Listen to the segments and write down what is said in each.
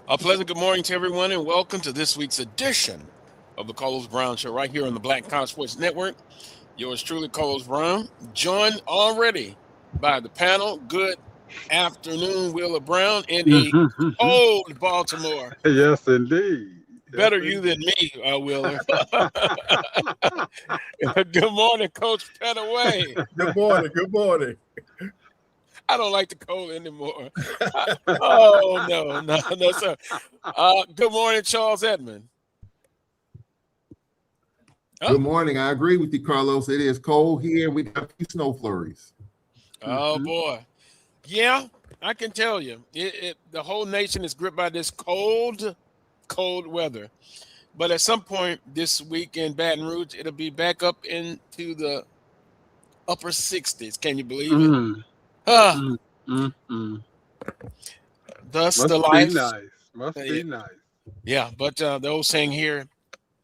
A pleasant good morning to everyone, and welcome to this week's edition of the Carlos Brown Show right here on the Black College Sports Network. Yours truly, Carlos Brown, joined already by the panel. Good afternoon, Willa Brown, in a cold Baltimore. Yes, indeed. Yes, Better you than indeed. me, Willer. Good morning, Coach Petaway. Good morning. Good morning. I don't like the cold anymore. Oh, no, sir. Good morning, Charles Edmond. Oh. Good morning. I agree with you, Carlos. It is cold here. We got a few snow flurries. Oh, boy. Yeah, I can tell you. The whole nation is gripped by this cold weather. But at some point this week in Baton Rouge, it'll be back up into the upper 60s. Can you believe it? Thus Must the be life. nice. Must be nice. Yeah, but the old saying here,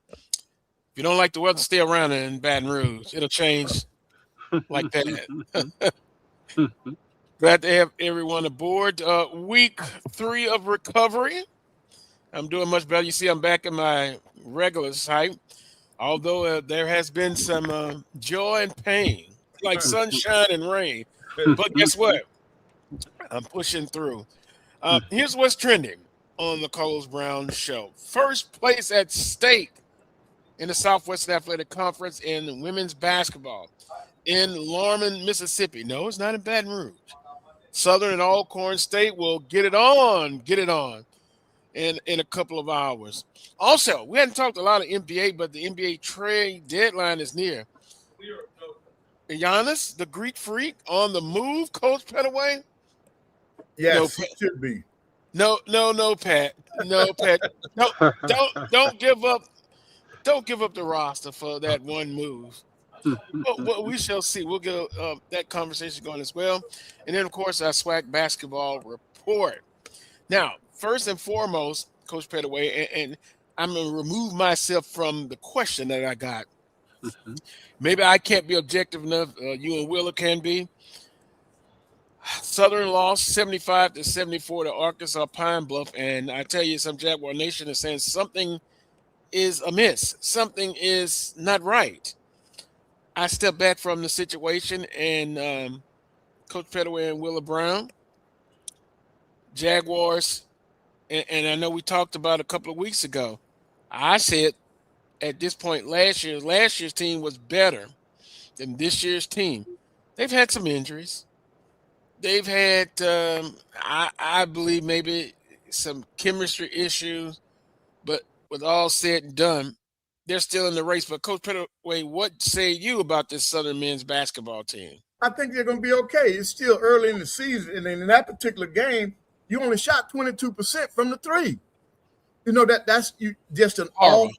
if you don't like the weather, stay around in Baton Rouge. It'll change like that. Glad to have everyone aboard. Week 3 of recovery. I'm doing much better. You see, I'm back in my regular site, although there has been some joy and pain, like sunshine and rain. But guess what? I'm pushing through. Here's what's trending on the Carlos Brown Show. First place at stake in the Southwest Athletic Conference in women's basketball in Lorman, Mississippi. No, it's not in Baton Rouge. Southern and Alcorn State will get it on in a couple of hours. Also, we hadn't talked a lot of NBA, but the NBA trade deadline is near. Giannis, the Greek freak, on the move, Coach Petaway? Yes, it should be. No, Pat. No, Pat. No, don't give up. Don't give up the roster for that one move. But we shall see. We'll get that conversation going as well. And then, of course, our SWAC basketball report. Now, first and foremost, Coach Petaway, and I'm going to remove myself from the question that I got. Maybe I can't be objective enough. You and Willa can be. Southern lost 75-74 to Arkansas Pine Bluff, and I tell you, some Jaguar Nation is saying something is amiss. Something is not right. I step back from the situation, and Coach Petaway and Willa Brown, Jaguars, and I know we talked about a couple of weeks ago. I said at this point last year's team was better than this year's team. They've had some injuries. They've had, I believe, maybe some chemistry issues, but with all said and done, they're still in the race. But Coach Petaway, what say you about this Southern men's basketball team? I think they're going to be okay. It's still early in the season, and in that particular game, you only shot 22% from the three. You know that's you just an off,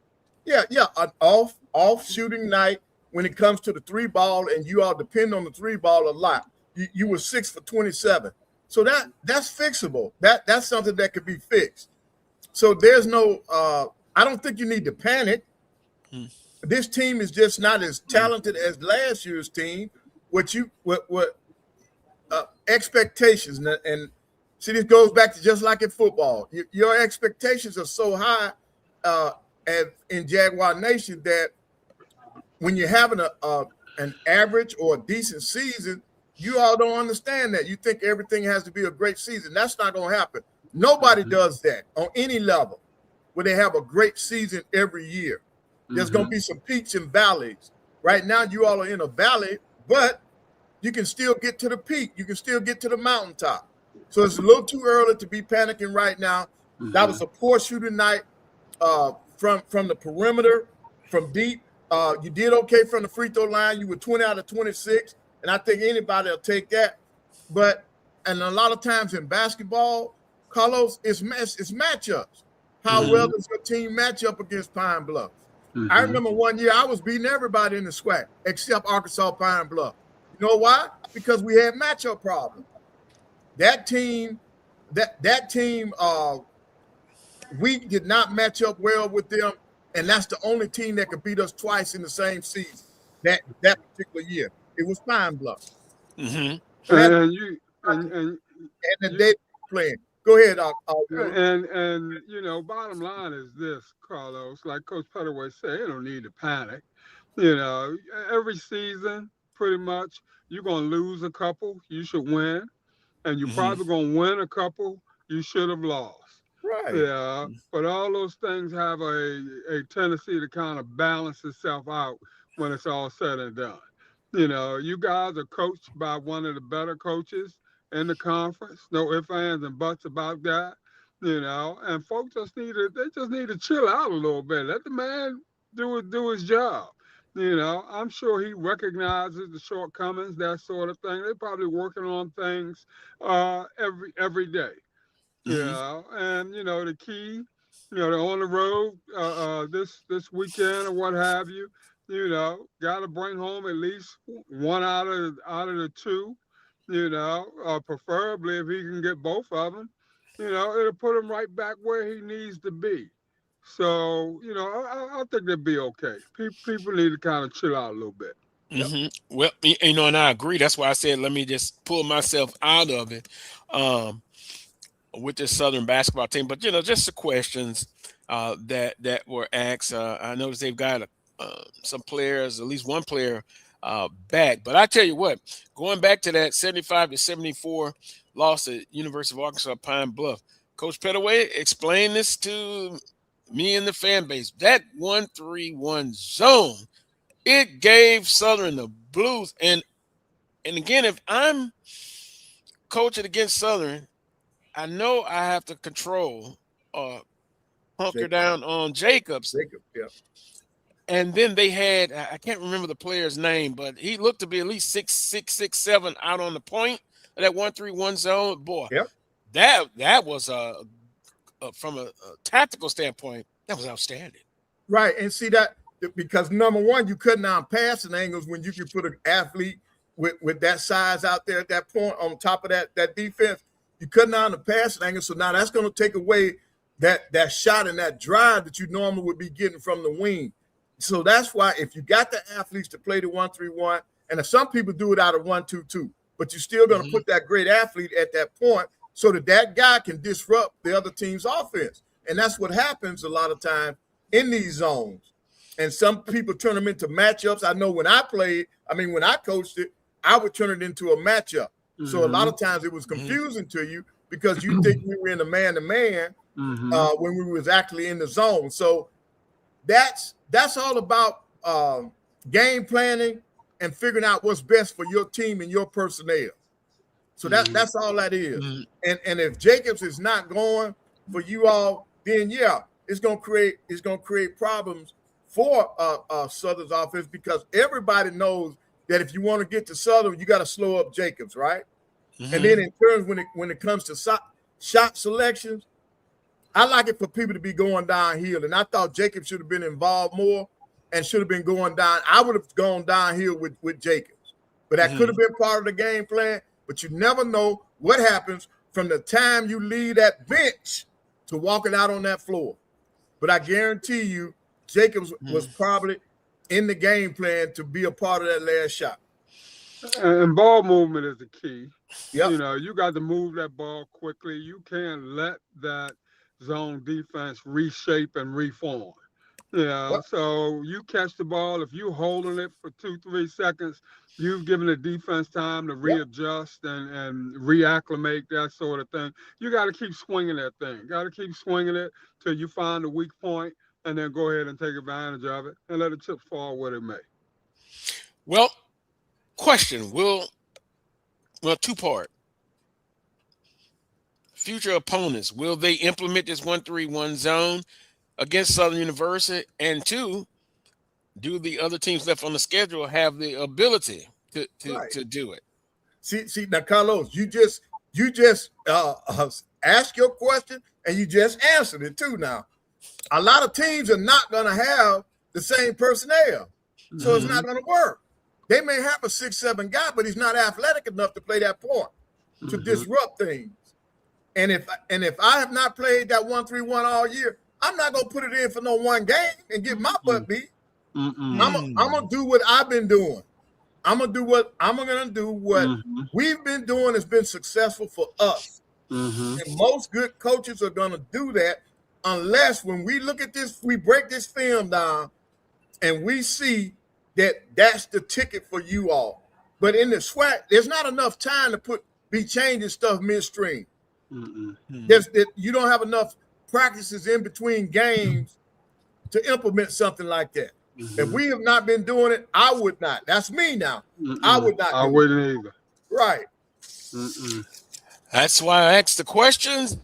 an off shooting night when it comes to the three ball, and you all depend on the three ball a lot. You were 6 for 27, so that's fixable. That's something that could be fixed. So there's no. I don't think you need to panic. This team is just not as talented as last year's team. What expectations and see, this goes back to just like in football. Your expectations are so high in Jaguar Nation that when you're having an average or a decent season, you all don't understand that. You think everything has to be a great season. That's not going to happen. Nobody does that on any level where they have a great season every year. There's going to be some peaks and valleys. Right now, you all are in a valley, but you can still get to the peak. You can still get to the mountaintop. So it's a little too early to be panicking right now. That was a poor shooting night from the perimeter, from deep. You did okay from the free throw line. You were 20 out of 26. And I think anybody will take that. And a lot of times in basketball, Carlos, it's matchups. How well does your team match up against Pine Bluff? I remember one year I was beating everybody in the SWAC except Arkansas Pine Bluff. You know why? Because we had matchup problems. That team, we did not match up well with them, and that's the only team that could beat us twice in the same season. That particular year. It was Pine Bluff. And And the day playing. Go ahead, and you know, bottom line is this, Carlos. Like Coach Pettaway said, you don't need to panic. You know, every season, pretty much, you're gonna lose a couple. You should win, and you're probably gonna win a couple. You should have lost. Right. Yeah, but all those things have a tendency to kind of balance itself out when it's all said and done. You know, you guys are coached by one of the better coaches in the conference. No ifs, ands, and buts about that. You know, and folks just need to chill out a little bit. Let the man do his job. You know, I'm sure he recognizes the shortcomings, that sort of thing. They're probably working on things every day. Yeah, and you know the key, you know, they're on the road this weekend or what have you. You know, got to bring home at least one out of the two. You know, preferably if he can get both of them. You know, it'll put him right back where he needs to be. So you know, I think they'll be okay. People need to kind of chill out a little bit. Well, you know, and I agree. That's why I said let me just pull myself out of it. With this Southern basketball team, but you know, just the questions that were asked. I noticed they've got some players, at least one player, back. But I tell you what, going back to that 75-74 loss at University of Arkansas Pine Bluff, Coach Pettaway explained this to me and the fan base. That 1-3-1 zone, it gave Southern the blues. And again, if I'm coaching against Southern, I know I have to control hunker down on Jacobs. Yeah. And then they had, I can't remember the player's name, but he looked to be at least 6'7" out on the point of that 1-3-1 zone. Boy, that was from a tactical standpoint, that was outstanding. Right. And see that because number one, you couldn't on passing angles when you can put an athlete with that size out there at that point on top of that defense. You couldn't on the passing angle, so now that's going to take away that shot and that drive that you normally would be getting from the wing. So that's why if you got the athletes to play the 1-3-1, and if some people do it out of 1-2-2, but you're still going to put that great athlete at that point so that guy can disrupt the other team's offense. And that's what happens a lot of times in these zones. And some people turn them into matchups. I know when I coached it, I would turn it into a matchup. So a lot of times it was confusing to you because you think we were in a man-to-man when we was actually in the zone. So that's all about game planning and figuring out what's best for your team and your personnel. So that's all that is. And if Jacobs is not going for you all, then it's gonna create problems for Southern's offense because everybody knows that if you want to get to Southern, you got to slow up Jacobs, right? And then in terms when it comes to shot selections, I like it for people to be going downhill. And I thought Jacobs should have been involved more and should have been going down. I would have gone downhill with Jacobs. But that could have been part of the game plan. But you never know what happens from the time you leave that bench to walking out on that floor. But I guarantee you, Jacobs was probably in the game plan to be a part of that last shot. And ball movement is the key. Yep. You know, you got to move that ball quickly. You can't let that zone defense reshape and reform. Yeah, so you catch the ball. If you're holding it for 2-3 seconds, you've given the defense time to readjust and reacclimate, that sort of thing. You got to keep swinging that thing. Got to keep swinging it till you find the weak point, and then go ahead and take advantage of it and let the chips fall where it may. Well, question, two-part. Future opponents, will they implement this 1-3-1 zone against Southern University? And two, do the other teams left on the schedule have the ability to do it? See now, Carlos, you just ask your question and you just answered it too. Now, a lot of teams are not going to have the same personnel, so it's not going to work. They may have a 6'7" guy, but he's not athletic enough to play that point to disrupt things. And if I have not played that 1-3-1 all year, I'm not gonna put it in for no one game and get my butt beat. I'm gonna do what I've been doing. I'm gonna do what we've been doing has been successful for us. Mm-hmm. And most good coaches are going to do that unless when we look at this, we break this film down and we see that that's the ticket for you all. But in the SWAC, there's not enough time to be changing stuff midstream. You don't have enough practices in between games to implement something like that. If we have not been doing it, I would not. That's me now. I would not. I wouldn't either. Right. That's why I asked the questions,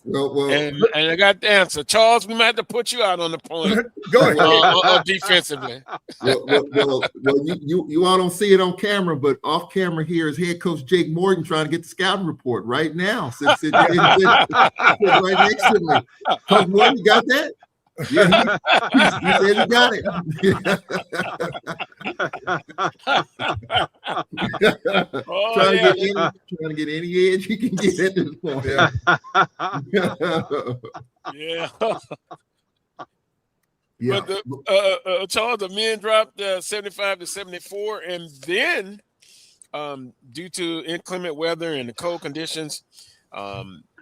Well, and I got the answer. Charles, we might have to put you out on the point. Go ahead. Defensively. well, you all don't see it on camera, but off camera here is head coach Jake Morgan trying to get the scouting report right now. Since it's right next to me. Coach Morgan, you got that? Yeah, he said he got it. Trying to get any edge he can get at this point. Yeah. Yeah. But Charles, the men dropped 75-74, and then due to inclement weather and the cold conditions,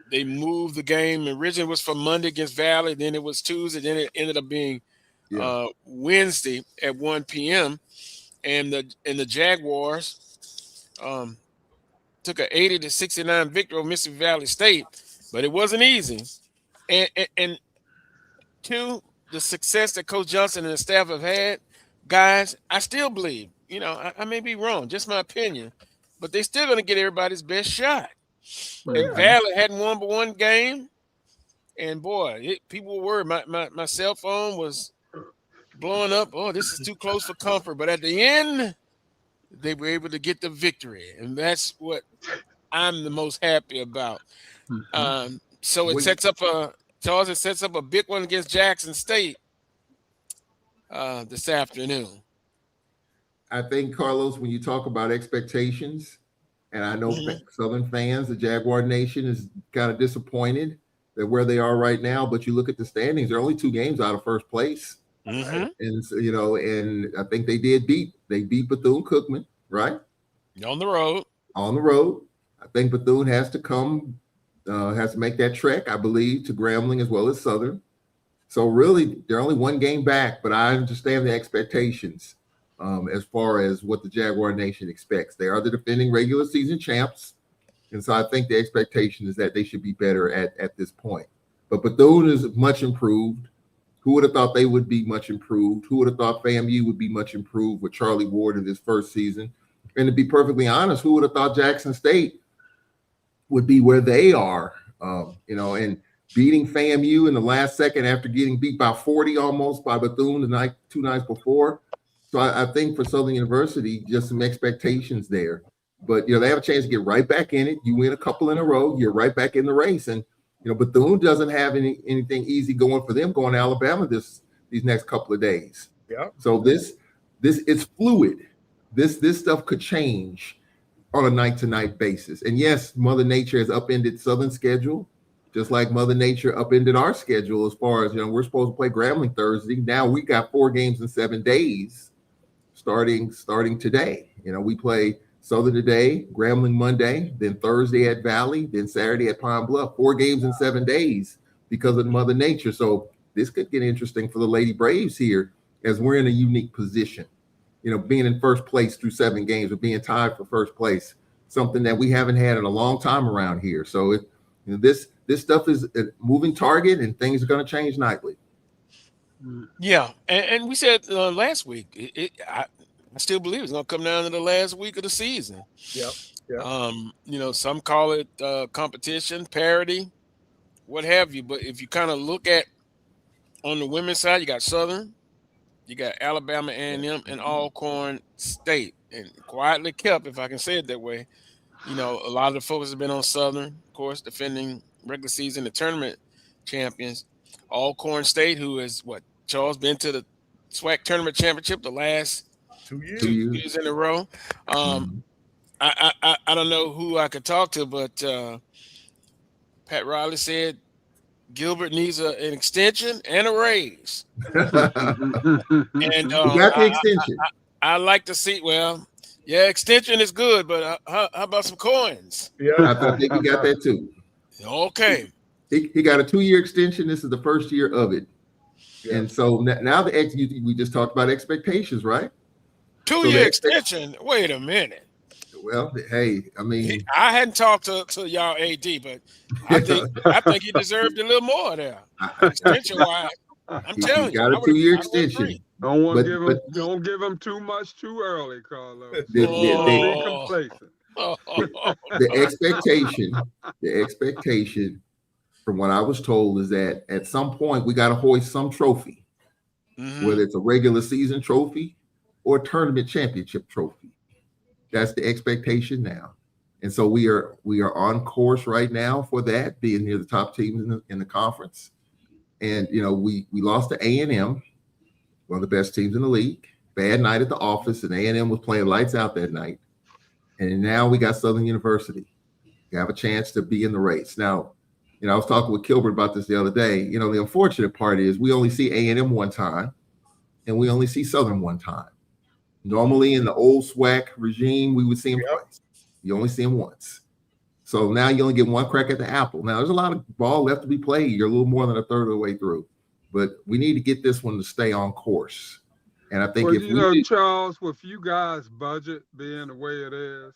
they moved the game. Originally, it was for Monday against Valley. Then it was Tuesday. Then it ended up being Wednesday at 1 p.m. And the Jaguars took an 80-69 victory over Mississippi Valley State, but it wasn't easy. And to the success that Coach Johnson and the staff have had, guys, I still believe. I may be wrong, just my opinion, but they're still going to get everybody's best shot. And Valley hadn't won but one game, and boy, people were worried. My cell phone was blowing up. Oh, this is too close for comfort. But at the end, they were able to get the victory, and that's what I'm the most happy about. So it sets up a big one against Jackson State this afternoon. I think, Carlos, when you talk about expectations, and I know Southern fans, the Jaguar Nation is kind of disappointed that where they are right now. But you look at the standings; they're only 2 games out of first place, and and I think they beat Bethune-Cookman, right? On the road. I think Bethune has to make that trek, I believe, to Grambling as well as Southern. So really, they're only 1 game back. But I understand the expectations. As far as what the Jaguar Nation expects. They are the defending regular season champs. And so I think the expectation is that they should be better at this point. But Bethune is much improved. Who would have thought they would be much improved? Who would have thought FAMU would be much improved with Charlie Ward in his first season? And to be perfectly honest, who would have thought Jackson State would be where they are? And beating FAMU in the last second after getting beat by 40 almost by Bethune the 2 nights before. So I think for Southern University, just some expectations there. But, they have a chance to get right back in it. You win a couple in a row, you're right back in the race. And, Bethune doesn't have anything easy going for them going to Alabama these next couple of days. Yeah. So this it's fluid. This stuff could change on a night-to-night basis. And, yes, Mother Nature has upended Southern's schedule, just like Mother Nature upended our schedule as far as, we're supposed to play Grambling Thursday. Now we got 4 games in 7 days. Starting today. We play Southern today, Grambling Monday, then Thursday at Valley, then Saturday at Pine Bluff. 4 games in 7 days because of Mother Nature. So this could get interesting for the Lady Braves here as we're in a unique position. Being in first place through 7 games or being tied for first place, something that we haven't had in a long time around here. So this stuff is a moving target and things are going to change nightly. Yeah, and we said last week, I still believe it's going to come down to the last week of the season. Yep. Some call it competition, parity, what have you. But if you kind of look at on the women's side, you got Southern, you got Alabama A&M, and Alcorn State. And quietly kept, if I can say it that way, a lot of the focus has been on Southern, of course, defending regular season, the tournament champions. Alcorn State, who is Charles, been to the SWAC tournament championship the last 2 years. 2 years in a row. I don't know who I could talk to, but Pat Riley said Gilbert needs an extension and a raise. And you got the extension. I like to see. Well, yeah, extension is good, but how about some coins? Yeah, I think we got that too. Okay. He got a 2-year extension. This is the first year of it. Yeah. And so now we just talked about expectations, right? 2-year extension. Wait a minute. Well, hey, I mean, I hadn't talked to y'all AD, but I think he deserved a little more there. Extension wise. I'm telling he got you, a 2-year extension. Don't give him too much too early, Carlos. The Be complacent. the expectation from what I was told is that at some point we got to hoist some trophy, whether it's a regular season trophy or a tournament championship trophy. That's the expectation now. And so we are on course right now for that, being near the top teams in the conference. And, you know, we lost to A&M, one of the best teams in the league. Bad night at the office, and A&M was playing lights out that night. And now we got Southern University. You have a chance to be in the race. Now, you know, I was talking with Kilbert about this the other day. You know, the unfortunate part is we only see A&M one time, and we only see Southern one time. Normally in the old SWAC regime, we would see him twice. You only see him once. So now you only get one crack at the apple. Now, there's a lot of ball left to be played. You're a little more than a third of the way through. But we need to get this one to stay on course. And I think Charles, with you guys' budget being the way it is,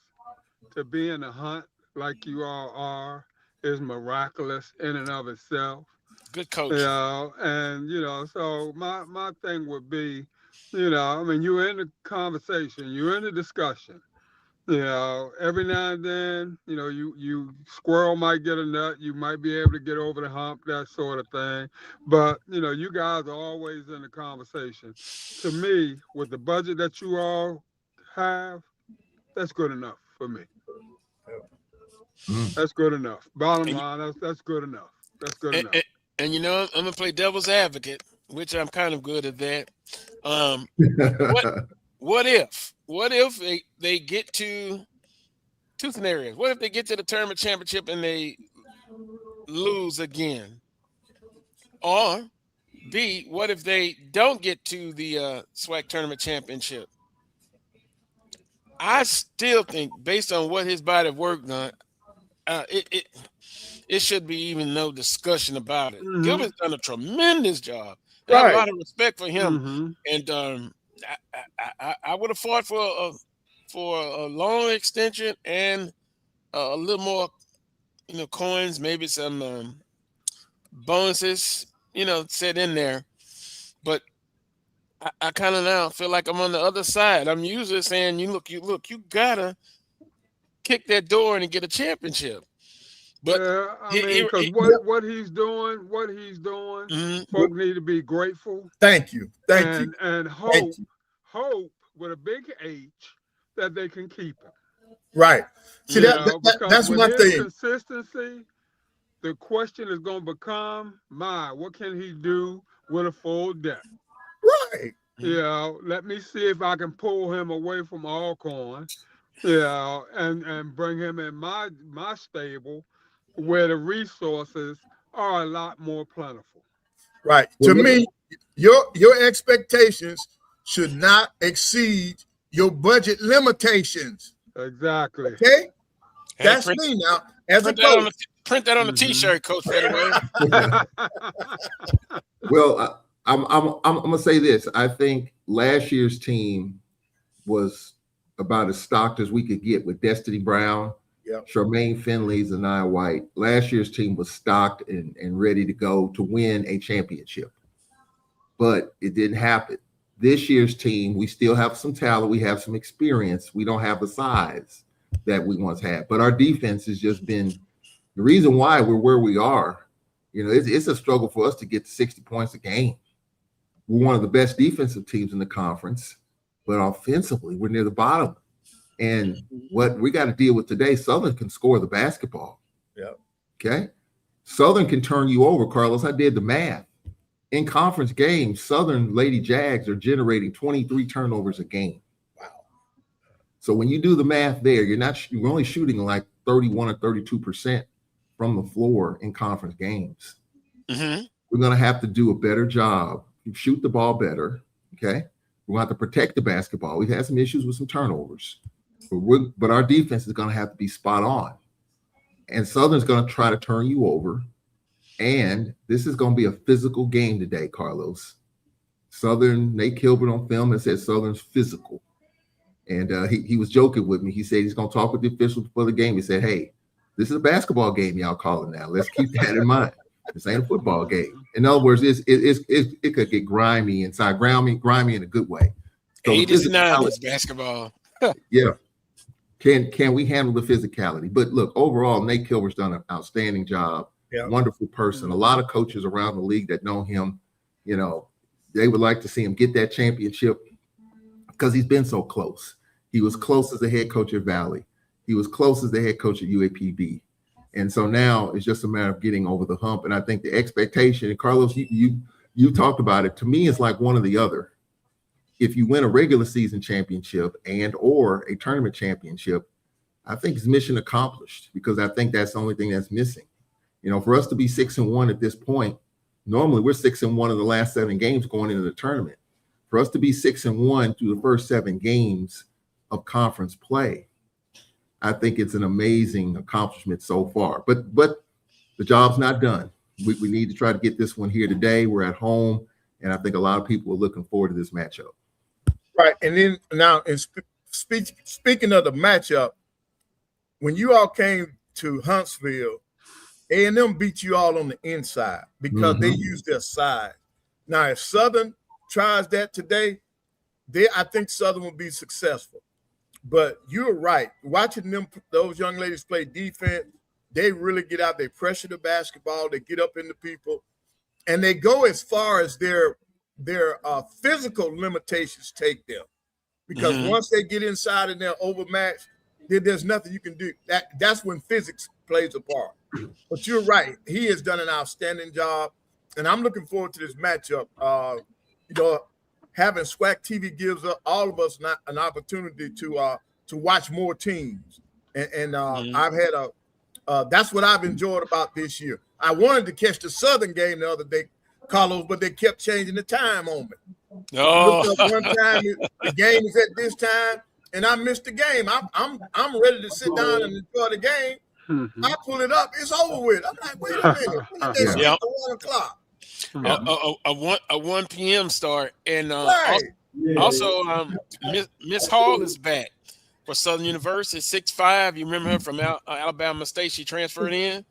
to be in the hunt like you all are is miraculous in and of itself. Good coach. You know, and, you know, so my thing would be, you know, I mean, you're in the conversation, you're in the discussion. You know, every now and then, you know, you squirrel might get a nut, you might be able to get over the hump, that sort of thing. But, you know, you guys are always in the conversation. To me, with the budget that you all have, that's good enough for me. That's good enough. Bottom line, that's good enough. That's good enough. And you know, I'm gonna play devil's advocate, which I'm kind of good at that. What if they get to two scenarios? What if they get to the tournament championship and they lose again? Or B, what if they don't get to the SWAC tournament championship? I still think, based on what his body of work done, it should be even no discussion about it. Gilbert's done a tremendous job. I have a lot of respect for him, and I would have fought for a long extension and a little more, you know, coins, maybe some bonuses, you know, set in there. But I kind of now feel like I'm on the other side. I'm usually saying, you gotta kick that door and get a championship. But I mean, because what he's doing, folk need to be grateful. Thank you. And hope with a big H that they can keep him. Right. See, that's one thing. Consistency, the question is going to become, what can he do with a full deck? Right. You know, let me see if I can pull him away from Alcorn, you know, and bring him in my stable where the resources are a lot more plentiful. Right. To me, your expectations should not exceed your budget limitations. Exactly. Okay? That's me now. As a coach. Print that on the T-shirt, Coach Fedaway. Well, I'm gonna say this. I think last year's team was about as stocked as we could get with Destiny Brown, Charmaine Finley, Zanaya White. Last year's team was stocked and ready to go to win a championship, but it didn't happen. This year's team, we still have some talent. We have some experience. We don't have the size that we once had, but our defense has just been the reason why we're where we are. You know, it's a struggle for us to get to 60 points a game. We're one of the best defensive teams in the conference, but offensively, we're near the bottom. And what we got to deal with today, Southern can score the basketball. Yeah. Okay. Southern can turn you over, Carlos. I did the math. In conference games, Southern Lady Jags are generating 23 turnovers a game. Wow. So when you do the math there, you're only shooting like 31 or 32% from the floor in conference games. We're going to have to do a better job. Shoot the ball better. Okay. We're going to have to protect the basketball. We've had some issues with some turnovers. But our defense is going to have to be spot on. And Southern's going to try to turn you over. And this is going to be a physical game today, Carlos. Southern, Nate Kilbert on film and said Southern's physical. And he was joking with me. He said he's going to talk with the officials before the game. He said, hey, this is a basketball game y'all calling now. Let's keep that in mind. This ain't a football game. In other words, it could get grimy inside, grimy in a good way. So 80s and 90s basketball. Yeah. Can we handle the physicality? But look, overall, Nate Kilbert's done an outstanding job. Yeah. Wonderful person. A lot of coaches around the league that know him, you know, they would like to see him get that championship because he's been so close. He was close as the head coach at Valley. He was close as the head coach at UAPB. And so now it's just a matter of getting over the hump. And I think the expectation, and Carlos, you talked about it. To me, it's like one or the other. If you win a regular season championship and or a tournament championship, I think it's mission accomplished because I think that's the only thing that's missing. You know, for us to be 6-1 at this point, normally we're 6-1 in the last 7 games going into the tournament. For us to be 6-1 through the first 7 games of conference play, I think it's an amazing accomplishment so far. But the job's not done. We need to try to get this one here today. We're at home, and I think a lot of people are looking forward to this matchup. Right, and then now, speaking of the matchup, when you all came to Huntsville, A&M beat you all on the inside because they used their side. Now, if Southern tries that today, I think Southern will be successful. But you're right. Watching those young ladies play defense, they really get out. They pressure the basketball. They get up into people, and they go as far as their physical limitations take them. Because once they get inside and they're overmatched, there's nothing you can do. That's when physics plays a part. But you're right. He has done an outstanding job, and I'm looking forward to this matchup. You know, having SWAC TV gives all of us an opportunity to watch more teams, and I've had that's what I've enjoyed about this year. I wanted to catch the Southern game the other day, Carlos, but they kept changing the time on me. Oh, One time the game is at this time, and I missed the game. I'm ready to sit down and enjoy the game. I pull it up, it's over with. I'm like, wait a minute, they skip to 1 o'clock. A 1 p.m. start, and Right. also Miss Hall is back for Southern University, 6'5". You remember her from Alabama State? She transferred in.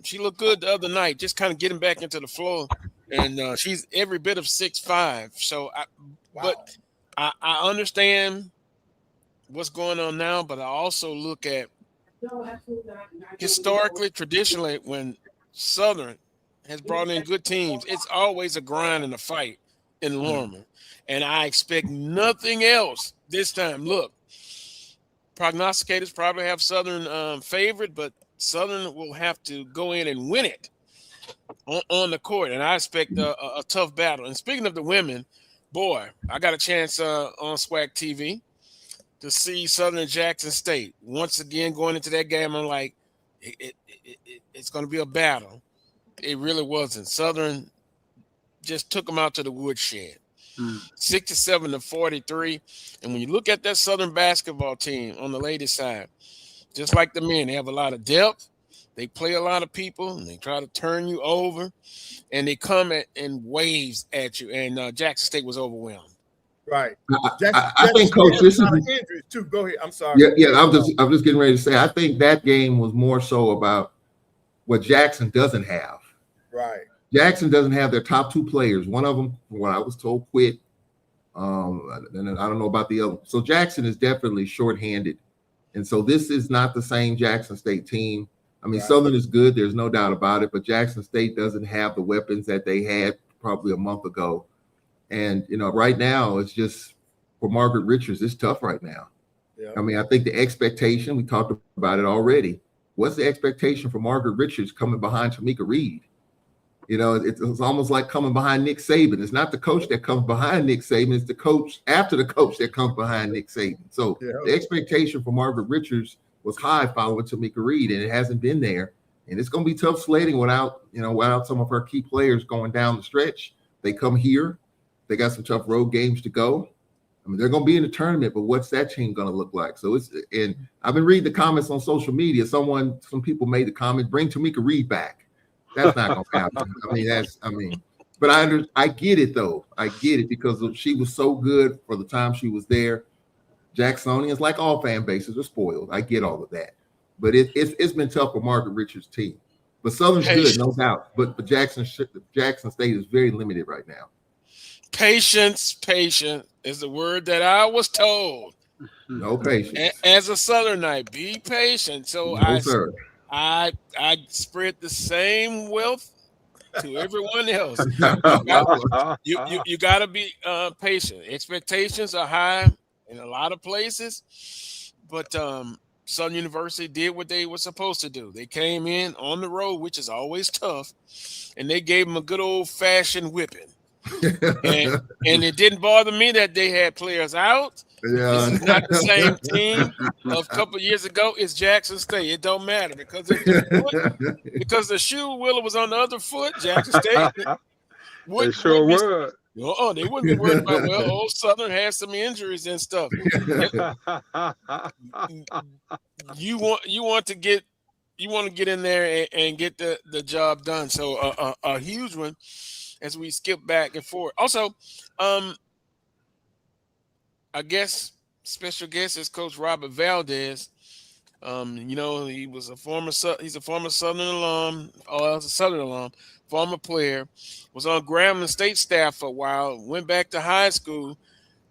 She looked good the other night, just kind of getting back into the flow, and she's every bit of 6'5". So, but I understand what's going on now, but I also look at historically, traditionally, when Southern has brought in good teams, it's always a grind and a fight in Lorman. And I expect nothing else this time. Look, prognosticators probably have Southern favored, but Southern will have to go in and win it on the court. And I expect a tough battle. And speaking of the women, boy, I got a chance on SWAC TV to see Southern Jackson State. Once again, going into that game, I'm like, it's going to be a battle. It really wasn't. Southern just took them out to the woodshed. 67-43. And when you look at that Southern basketball team on the ladies' side, just like the men, they have a lot of depth. They play a lot of people, and they try to turn you over, and they come in waves at you. And Jackson State was overwhelmed. Right. I think, Coach, this is injuries too. Go ahead. I'm sorry. Yeah. I'm just getting ready to say. I think that game was more so about what Jackson doesn't have. Right. Jackson doesn't have their top 2 players. One of them, from what I was told, quit. And I don't know about the other. So Jackson is definitely shorthanded, and so this is not the same Jackson State team. I mean, Southern is good. There's no doubt about it. But Jackson State doesn't have the weapons that they had probably a month ago. And, you know, right now it's just for Margaret Richards, it's tough right now. Yeah. I mean, I think the expectation, we talked about it already. What's the expectation for Margaret Richards coming behind Tamika Reed? You know, it's almost like coming behind Nick Saban. It's not the coach that comes behind Nick Saban. It's the coach after the coach that comes behind Nick Saban. So the expectation for Margaret Richards was high following Tamika Reed, and it hasn't been there. And it's going to be tough sledding without some of her key players going down the stretch. They come here. They got some tough road games to go. I I mean, they're going to be in the tournament, but what's that team going to look like? So and I've been reading the comments on social media. Some people made the comment, bring Tamika Reed back. That's not going to happen. But I get it though. I get it because she was so good for the time she was there. Jacksonians, like all fan bases, are spoiled. I get all of that, but it's been tough for Margaret Richards' team. But Southern's good, no doubt. But Jackson State is very limited right now. Patience is the word that I was told. No patience. As a Southernite, be patient. So no, I spread the same wealth to everyone else. You got to be patient. Expectations are high in a lot of places, but Southern University did what they were supposed to do. They came in on the road, which is always tough, and they gave them a good old-fashioned whipping. and it didn't bother me that they had players out. Yeah. This is not the same team of a couple of years ago. It's Jackson State. It don't matter because the shoe wheeler was on the other foot. Jackson State. They sure were. They wouldn't be worried about, well, old Southern has some injuries and stuff. You want to get in there and get the job done. So a huge one as we skip back and forth. Also, I guess special guest is Coach Robert Valdez. He's a former Southern alum, former player, was on Grambling State staff for a while, went back to high school,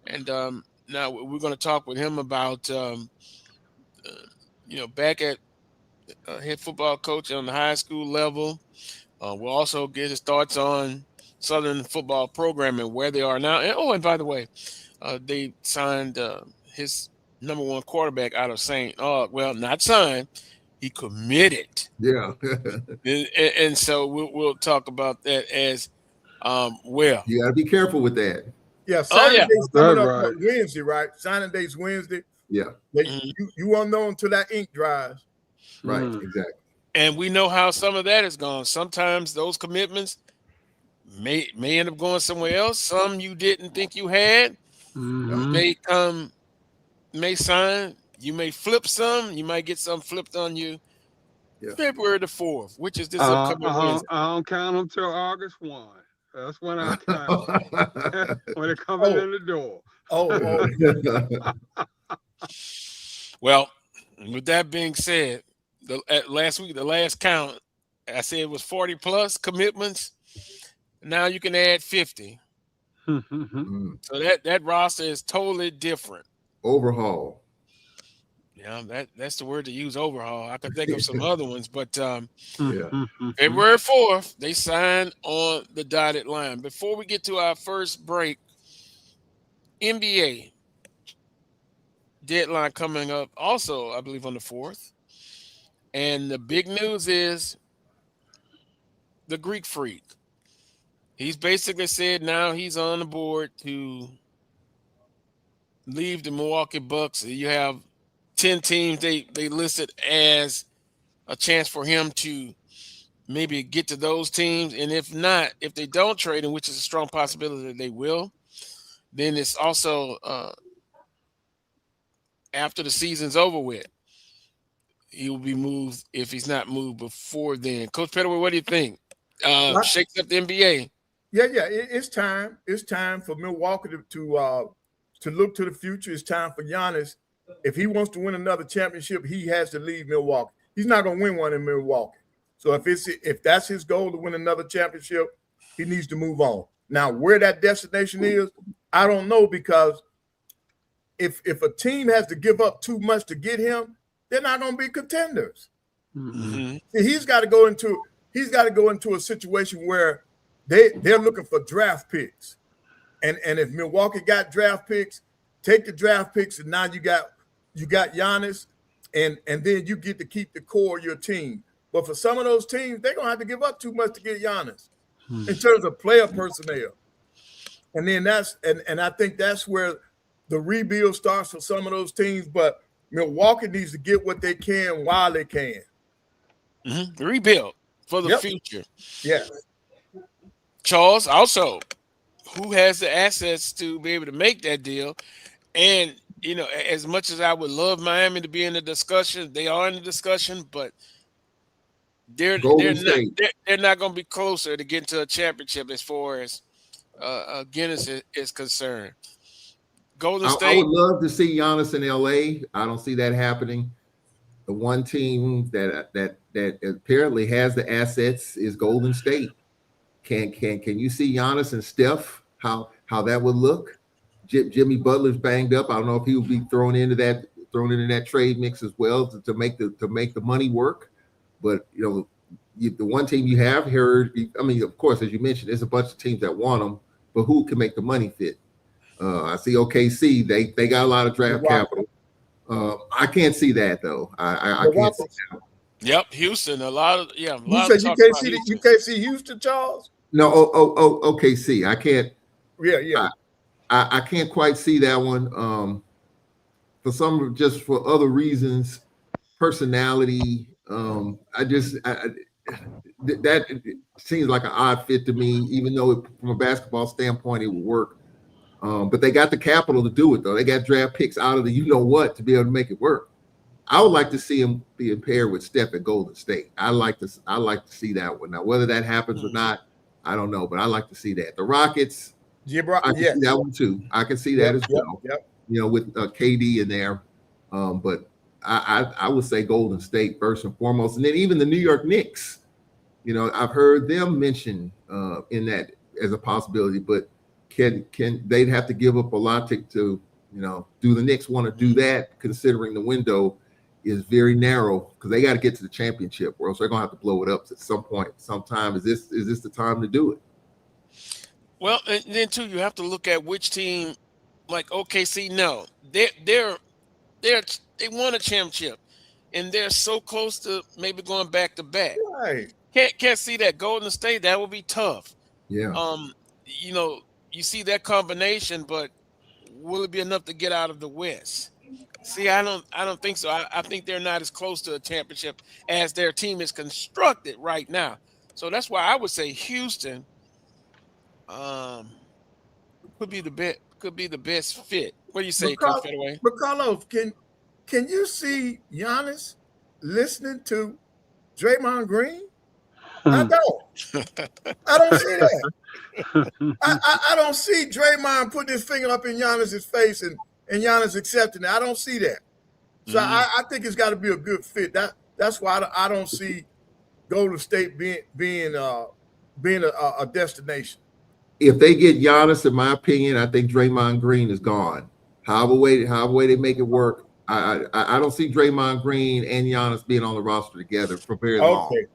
and now we're going to talk with him about, back at head football coach on the high school level. We'll also get his thoughts on Southern football program and where they are now. And by the way, they signed his number one quarterback out of St. Well, not signed. He committed. Yeah. and so we'll talk about that as well. You got to be careful with that. Yeah, signing day's coming up right. Wednesday, right? Signing day's Wednesday. Yeah. You won't know until that ink dries. Right, exactly. And we know how some of that is gone. Sometimes those commitments may end up going somewhere else. Some you didn't think you had. May sign. You may flip some. You might get some flipped on you. Yeah. February the 4th, which is this upcoming Wednesday. I don't count them till August 1. That's when I count when they're coming in the door. Well, with that being said, last week, the last count, I said it was 40 plus commitments. Now you can add 50. So that roster is totally different. Overhaul. Yeah, that's the word to use, overhaul. I could think of some other ones, but February 4th, they signed on the dotted line. Before we get to our first break, NBA deadline coming up also, I believe, on the 4th. And the big news is the Greek Freak. He's basically said now he's on the board to leave the Milwaukee Bucks. You have 10 teams they listed as a chance for him to maybe get to those teams. And if not, if they don't trade him, which is a strong possibility that they will, then it's also after the season's over with, he will be moved if he's not moved before then. Coach Pettaway, what do you think? Shakes up the NBA. Yeah, it's time. It's time for Milwaukee to look to the future. It's time for Giannis. If he wants to win another championship, he has to leave Milwaukee. He's not going to win one in Milwaukee. So if that's his goal to win another championship, he needs to move on. Now, where that destination is, I don't know, because if a team has to give up too much to get him, they're not going to be contenders. See, he's got to go into a situation where they're looking for draft picks. And if Milwaukee got draft picks, take the draft picks, and now you got Giannis, and then you get to keep the core of your team. But for some of those teams, they're gonna have to give up too much to get Giannis in terms of player personnel. And then and I think that's where the rebuild starts for some of those teams. But Milwaukee needs to get what they can while they can. Rebuild for the future. Yes. Charles, also who has the assets to be able to make that deal. And as much as I would love Miami to be in the discussion, they are in the discussion, but they're Golden not State. they're not going to be closer to getting to a championship as far as Guinness is concerned. Golden I would State, love to see Giannis in LA. I don't see that happening. The one team that apparently has the assets is Golden State. Can you see Giannis and Steph? How that would look? Jimmy Butler's banged up. I don't know if he would be thrown into that trade mix as well to make the money work. But the one team you have heard. I mean, of course, as you mentioned, there's a bunch of teams that want them, but who can make the money fit? I see OKC. They got a lot of draft capital. I can't see that though. I can't see that. Yep, Houston. A lot of You said you can't see Houston, Charles? No, OKC. I can't. Yeah. I can't quite see that one. For other reasons, personality. That seems like an odd fit to me, even though from a basketball standpoint it would work. But they got the capital to do it, though. They got draft picks out of the what to be able to make it work. I would like to see him being paired with Steph at Golden State. I like to see that one. Now, whether that happens or not, I don't know, but I like to see that. The Rockets, I can see that one too. I can see that as well. Yep. With KD in there. But I would say Golden State first and foremost, and then even the New York Knicks. I've heard them mention in that as a possibility, but can they'd have to give up a lot to do the Knicks want to do that, considering the window is very narrow because they got to get to the championship, or else they're gonna have to blow it up at some point, sometime. Is this the time to do it? Well, and then too, you have to look at which team, like OKC. No, they won a championship, and they're so close to maybe going back to back. Right. Can't see that. Golden State, that would be tough. Yeah. You see that combination, but will it be enough to get out of the West? See, I don't think so. I think they're not as close to a championship as their team is constructed right now. So that's why I would say Houston could be the best fit. What do you say, Coach Fedaway? But Carlos, can you see Giannis listening to Draymond Green? I don't. I don't see that. I don't see Draymond putting his finger up in Giannis's face and Giannis accepting it. I don't see that. So I think it's got to be a good fit. That's why I don't see Golden State being a destination. If they get Giannis, in my opinion, I think Draymond Green is gone. However way they make it work, I don't see Draymond Green and Giannis being on the roster together for very long. Okay.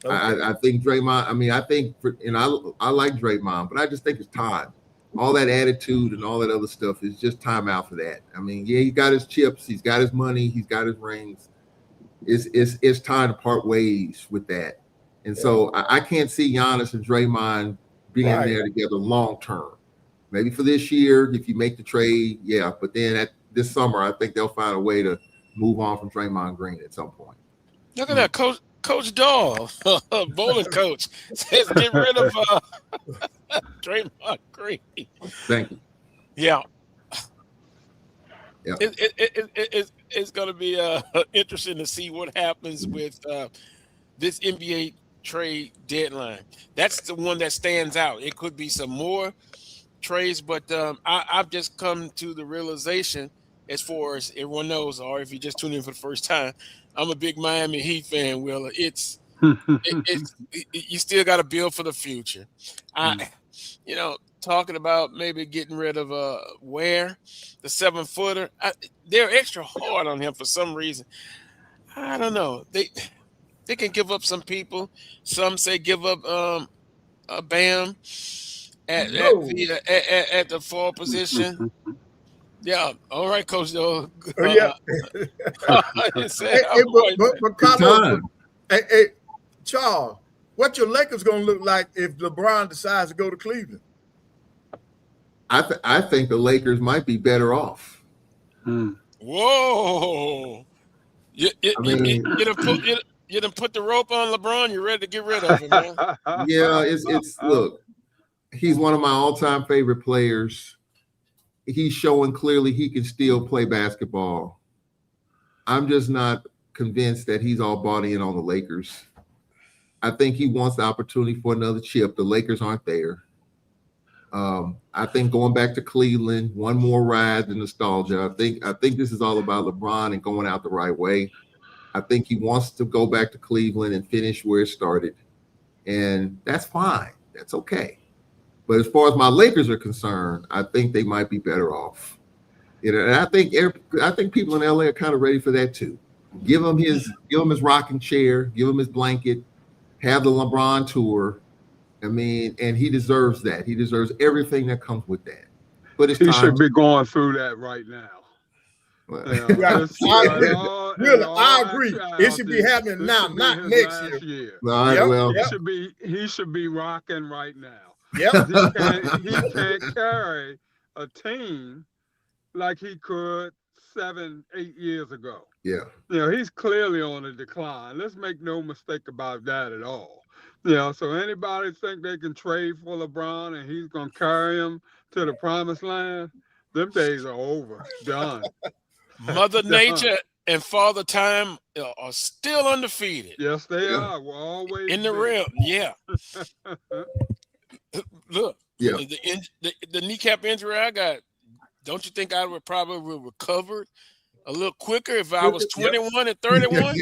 I think Draymond. I mean, I like Draymond, but I just think it's time. All that attitude and all that other stuff is just time out for that. I mean, yeah, he got his chips, he's got his money, he's got his rings. It's time to part ways with that. And so I can't see Giannis and Draymond being there together long term. Maybe for this year, if you make the trade, yeah. But then this summer, I think they'll find a way to move on from Draymond Green at some point. Look at that, Coach Dahl, bowling coach, says get rid of Draymond Green. Thank you. Yeah. It's going to be interesting to see what happens with this NBA trade deadline. That's the one that stands out. It could be some more trades, but I've just come to the realization, as far as everyone knows, or if you just tune in for the first time, I'm a big Miami Heat fan, Willa. It's you still got to build for the future. Talking about maybe getting rid of Ware, the 7-footer. They're extra hard on him for some reason. I don't know. They can give up some people. Some say give up a Bam at the 4 position. Yeah, all right, Coach. But Carlos, hey, Charles, what your Lakers gonna look like if LeBron decides to go to Cleveland? I think the Lakers might be better off. Whoa! You done put the rope on LeBron. You're ready to get rid of him, man. Yeah, it's look. He's one of my all-time favorite players. He's showing clearly he can still play basketball. I'm just not convinced that he's all bought in on the Lakers. I think he wants the opportunity for another chip. The Lakers aren't there. I think going back to Cleveland, one more ride, the nostalgia. I think this is all about LeBron and going out the right way. I think he wants to go back to Cleveland and finish where it started. And that's fine. That's okay. But as far as my Lakers are concerned, I think they might be better off. And I think people in LA are kind of ready for that too. Give him his rocking chair, give him his blanket, have the LeBron tour. I mean, and he deserves that. He deserves everything that comes with that. But he should be going through that right now. Well, I agree. It should be happening now, not next year. All right, well, he should be rocking right now. Yep. He can't carry a team like he could 7-8 years ago. Yeah. He's clearly on a decline. Let's make no mistake about that at all. So anybody think they can trade for LeBron and he's going to carry him to the promised land? Them days are over. Done. Mother Nature and Father Time are still undefeated. Yes, they are. We're always in the realm. Yeah. Look, yeah. The kneecap injury I got, don't you think I would probably recover a little quicker if I was 21 and 31?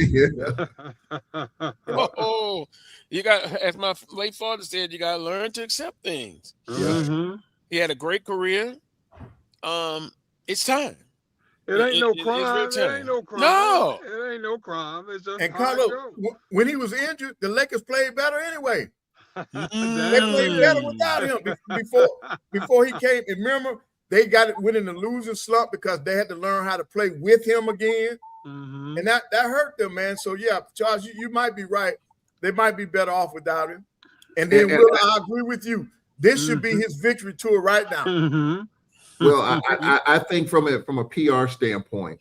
Oh, you got, as my late father said, you got to learn to accept things. Mm-hmm. He had a great career. It's time. It ain't no crime. It ain't no crime. No. It ain't no crime. It's just. And Carlos, when he was injured, the Lakers played better anyway. They played better without him before he came. And remember, they went in the losing slump because they had to learn how to play with him again. Mm-hmm. And that hurt them, man. So yeah, Charles, you might be right. They might be better off without him. And then I agree with you. This should be his victory tour right now. Mm-hmm. Well, I think from a PR standpoint,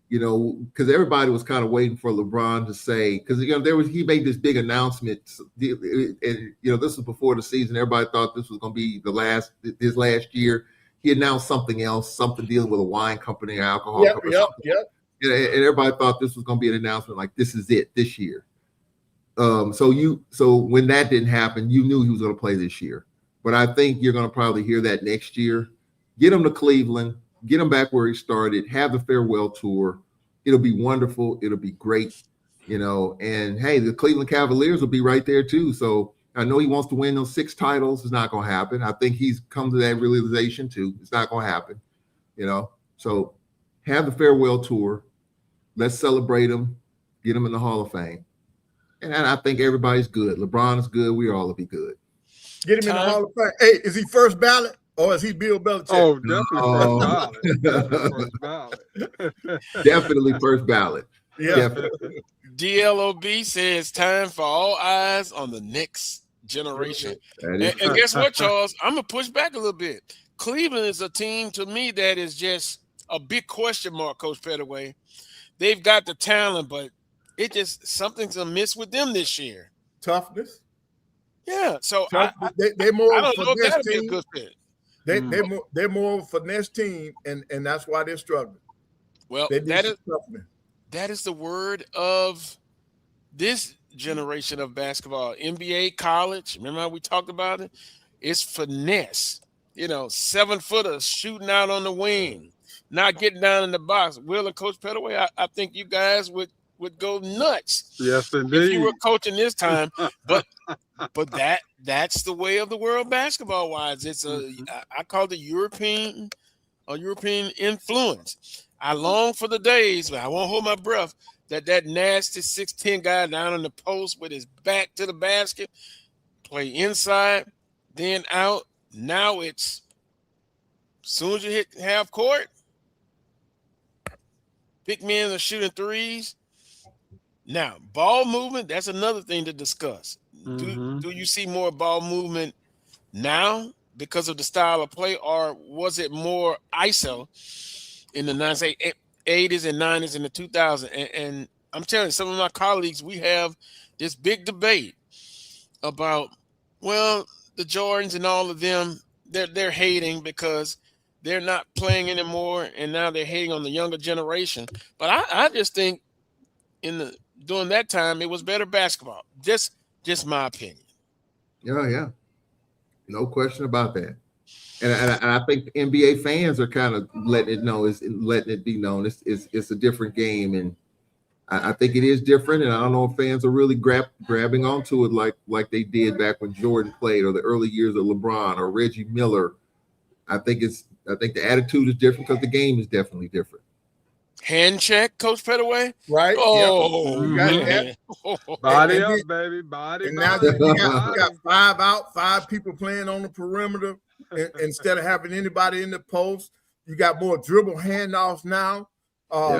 because everybody was kind of waiting for LeBron to say, because he made this big announcement, and this was before the season. Everybody thought this was going to be his last year. He announced something else, something dealing with a wine company or alcohol company. Yep. And everybody thought this was going to be an announcement like this is it this year. So when that didn't happen, you knew he was going to play this year. But I think you're going to probably hear that next year. Get him to Cleveland, get him back where he started, have the farewell tour. It'll be wonderful. It'll be great, and hey, the Cleveland Cavaliers will be right there too. So I know he wants to win those 6 titles. It's not going to happen. I think he's come to that realization too. It's not going to happen, So have the farewell tour. Let's celebrate him, get him in the Hall of Fame. And I think everybody's good. LeBron is good. We all will be good. Get him in the Hall of Fame. Hey, is he first ballot? Or is he Bill Belichick? Oh, definitely first ballot. Definitely first ballot. Yeah. Definitely. DLOB says time for all eyes on the next generation. And guess what, Charles? I'm going to push back a little bit. Cleveland is a team to me that is just a big question mark, Coach Pettaway. They've got the talent, but something's amiss with them this year. Toughness. Yeah. So they're more I don't know if that'll be a good fit. They're more of a finesse team, and that's why they're struggling. Well, that is the word of this generation of basketball. NBA, college. Remember how we talked about it? It's finesse. 7-footers shooting out on the wing, not getting down in the box. Will and Coach Pettaway, I think you guys would go nuts. Yes, indeed. If you were coaching this time, but that's the way of the world basketball wise. It's I call it European influence. I long for the days, but I won't hold my breath, that nasty 6'10" guy down in the post with his back to the basket, play inside, then out. Now it's as soon as you hit half court, big men are shooting threes. Now, ball movement, that's another thing to discuss. Mm-hmm. Do you see more ball movement now because of the style of play, or was it more ISO in the 80s and 90s and the 2000s? And I'm telling you, some of my colleagues, we have this big debate about, the the Jordans and all of them, they're hating because they're not playing anymore, and now they're hating on the younger generation. But I just think during that time it was better basketball. Just my opinion. Yeah. No question about that. And I think NBA fans are kind of letting it be known it's a different game, and I think it is different. And I don't know if fans are really grabbing onto it like they did back when Jordan played, or the early years of LeBron or Reggie Miller. I think the attitude is different because the game is definitely different. Hand check, Coach Pettaway. Right. Oh, man. Body up, baby. Body. And now you got 5 out, 5 people playing on the perimeter instead of having anybody in the post. You got more dribble handoffs now.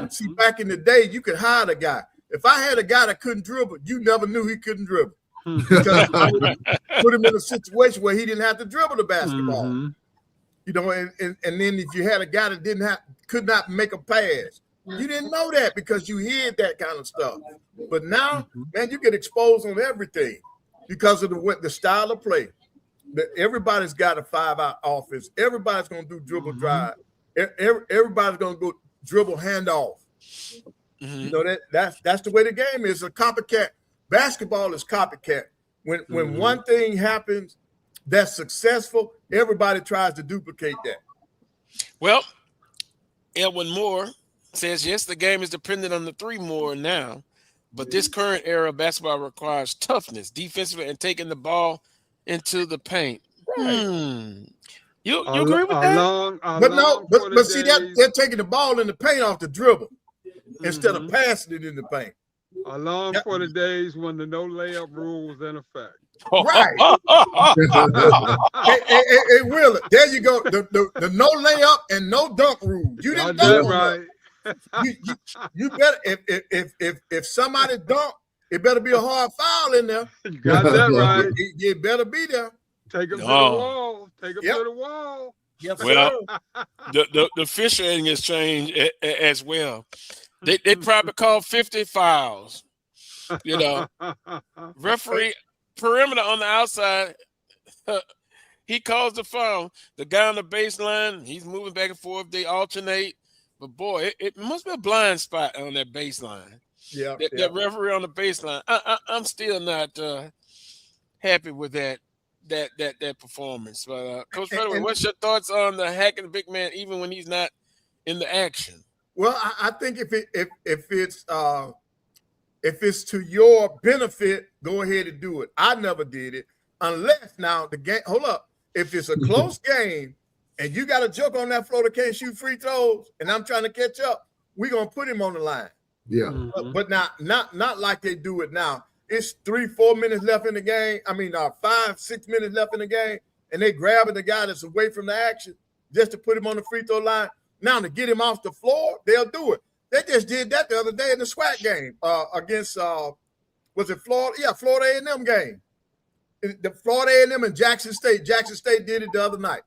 See, back in the day, you could hide a guy. If I had a guy that couldn't dribble, you never knew he couldn't dribble. Because put him in a situation where he didn't have to dribble the basketball. Mm-hmm. You know, and then if you had a guy that could not make a pass, you didn't know that because you hid that kind of stuff. But now, man, you get exposed on everything because of the style of play. Everybody's got a 5-out offense. Everybody's going to do dribble drive. Everybody's going to go dribble handoff. You know, that's the way the game is. A copycat. Basketball is copycat. When one thing happens that's successful, everybody tries to duplicate that. Well, Edwin Moore says, yes, the game is dependent on the three more now, but this current era of basketball requires toughness, defensively, and taking the ball into the paint. Right. You agree with that? But see, they're taking the ball in the paint off the dribble instead of passing it in the paint. Along for the days when the no layup rule was in effect. Right. hey, Wheeler, there you go. The no layup and no dunk rule. You didn't know right. You better if somebody dunk, it better be a hard foul in there. You got that right. It better be there. Take him to the wall. Take him to the wall. Yes, well, the officiating has changed as well. They probably call 50 fouls. You know, referee perimeter on the outside. He calls the foul. The guy on the baseline, he's moving back and forth. They alternate. But boy, it must be a blind spot on that baseline. Yeah, that referee on the baseline. I'm still not happy with that performance. But Coach Federer, what's your thoughts on the hacking the big man even when he's not in the action? Well, I think if it's to your benefit, go ahead and do it. I never did it unless now the game. Hold up, if it's a close game and you got a joke on that floor that can't shoot free throws, and I'm trying to catch up, we're gonna put him on the line. Yeah, but not like they do it now. It's 3-4 minutes left in the game. I mean, 5-6 minutes left in the game, and they grabbing the guy that's away from the action just to put him on the free throw line. Now to get him off the floor, they'll do it. They just did that the other day in the SWAC game against was it Florida? Yeah, Florida A&M game. The Florida A&M and Jackson State. Jackson State did it the other night.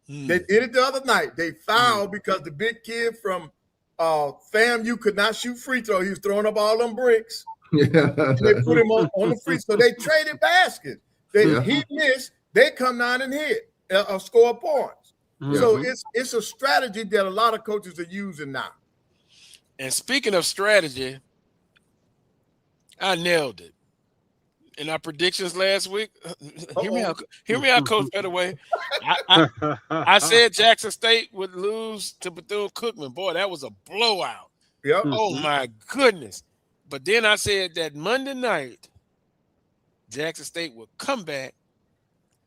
They did it the other night. They fouled because the big kid from FAMU could not shoot free throw. He was throwing up all them bricks. They put him on the free throw. So they traded baskets. He missed. They come down and hit score points. So it's a strategy that a lot of coaches are using now. And speaking of strategy, I nailed it. In our predictions last week, hear me out, Coach Pettaway. I said Jackson State would lose to Bethune-Cookman. Boy, that was a blowout. Yep. Oh, my goodness. But then I said that Monday night, Jackson State would come back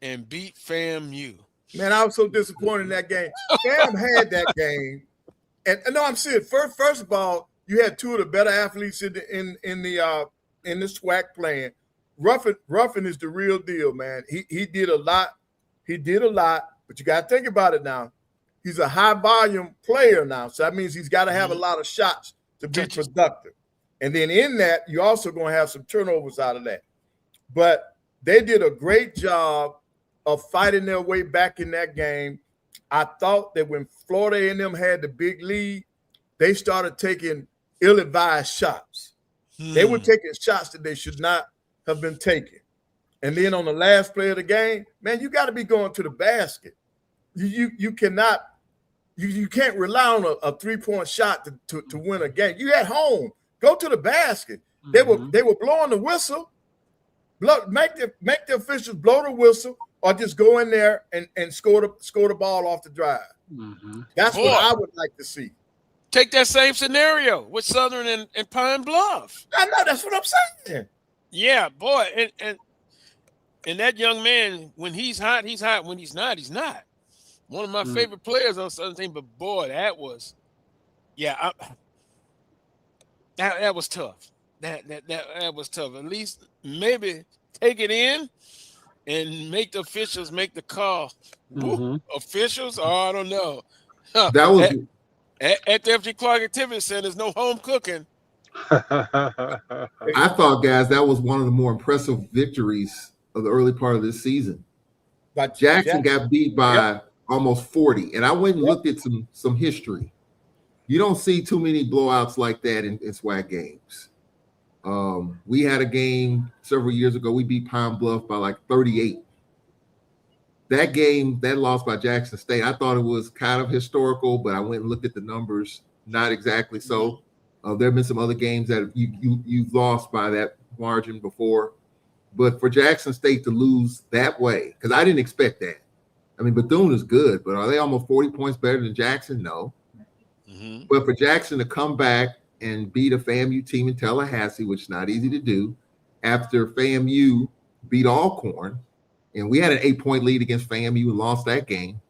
and beat FAMU. Man, I was so disappointed in that game. FAM had that game. And no, I'm serious. First of all, you had two of the better athletes in the SWAC playing. Ruffin is the real deal, man. He did a lot. But you got to think about it now. He's a high volume player now, so that means he's got to have a lot of shots to be productive. And then in that, you're also going to have some turnovers out of that. But they did a great job of fighting their way back in that game. I thought that when Florida A&M had the big lead, they started taking ill-advised shots. They were taking shots that they should not have been taking. And then on the last play of the game, man, you got to be going to the basket. You cannot, you can't rely on a 3-point shot to win a game. You at home, go to the basket. They were blowing the whistle. Make the officials blow the whistle, or just go in there and score the ball off the drive. That's what I would like to see. Take that same scenario with Southern and Pine Bluff. I know, that's what I'm saying. Yeah, boy, and that young man, when he's hot, he's hot. When he's not, he's not. One of my favorite players on Southern team, but boy, that was, that was tough. That was tough. At least maybe take it in and make the officials make the call. Officials? Oh, I don't know. That was at the FG Clark Activity Center. There's no home cooking. I thought, guys, that was one of the more impressive victories of the early part of this season. But Jackson got beat by almost 40, and I went and looked at some history. You don't see too many blowouts like that in SWAC games. We had a game several years ago. We beat Pine Bluff by like 38. That game, that loss by Jackson State, I thought it was kind of historical, but I went and looked at the numbers. Not exactly so. There have been some other games that you've lost by that margin before. But for Jackson State to lose that way, because I didn't expect that. I mean, Bethune is good, but are they almost 40 points better than Jackson? No. But for Jackson to come back and beat a FAMU team in Tallahassee, which is not easy to do, after FAMU beat Alcorn, and we had an 8-point lead against FAMU and lost that game.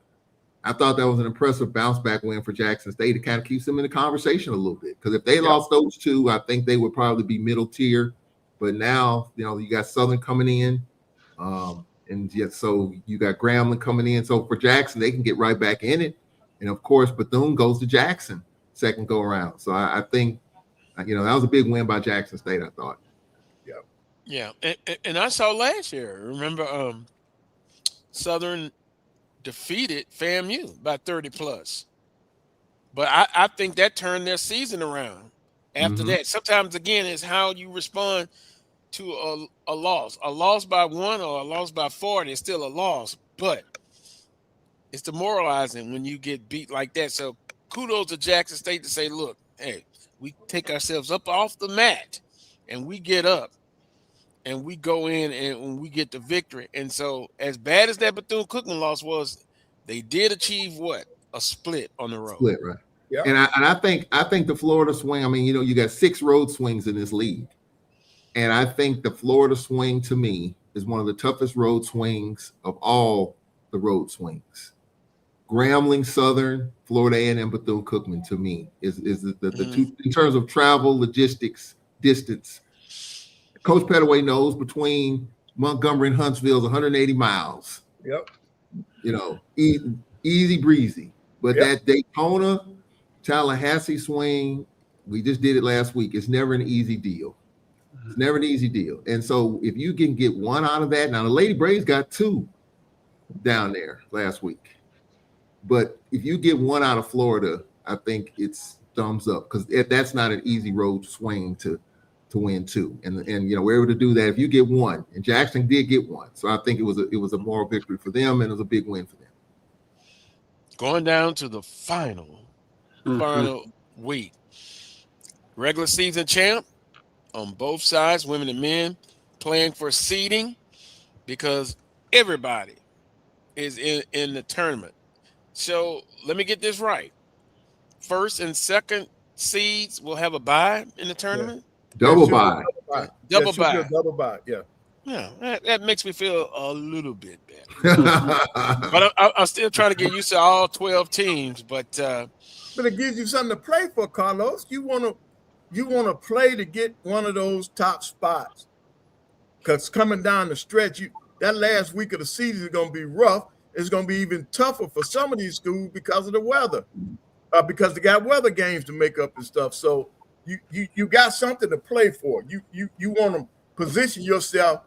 I thought that was an impressive bounce back win for Jackson State. It kind of keeps them in the conversation a little bit, because if they lost those two, I think they would probably be middle tier. But now, you got Southern coming in, so you got Grambling coming in. So for Jackson, they can get right back in it. And of course, Bethune goes to Jackson second go around. So I think, that was a big win by Jackson State, I thought. Yeah, and I saw last year. Remember, Southern defeated FAMU by 30 plus. But I think that turned their season around after that. Sometimes, again, it's how you respond to a loss. A loss by 1 or a loss by 40 is still a loss, but it's demoralizing when you get beat like that. So kudos to Jackson State to say, look, hey, we take ourselves up off the mat and we get up and we go in and we get the victory. And so as bad as that Bethune-Cookman loss was, they did achieve what? A split on the road. Split, right. Yep. And I think the Florida swing, I mean, you got 6 road swings in this league. And I think the Florida swing, to me, is one of the toughest road swings of all the road swings. Grambling, Southern, Florida A&M, Bethune-Cookman, to me, is the two, in terms of travel, logistics, distance. Coach Pettaway knows between Montgomery and Huntsville is 180 miles. Yep. Easy breezy. But that Daytona, Tallahassee swing, we just did it last week. It's never an easy deal. It's never an easy deal. And so if you can get one out of that, now the Lady Braves got 2 down there last week. But if you get one out of Florida, I think it's thumbs up, because that's not an easy road swing to win 2. And we're able to do that if you get one. And Jackson did get one. So I think it was a moral victory for them, and it was a big win for them. Going down to the final week. Regular season champ on both sides, women and men, playing for seeding, because everybody is in the tournament. So let me get this right. First and second seeds will have a bye in the tournament. Double bye. Double bye. Yeah. Yeah, that makes me feel a little bit better. But I'm still trying to get used to all 12 teams. But it gives you something to play for, Carlos. You want to play to get one of those top spots, because coming down the stretch, that last week of the season is going to be rough. It's going to be even tougher for some of these schools because of the weather, because they got weather games to make up and stuff. So you got something to play for. You want to position yourself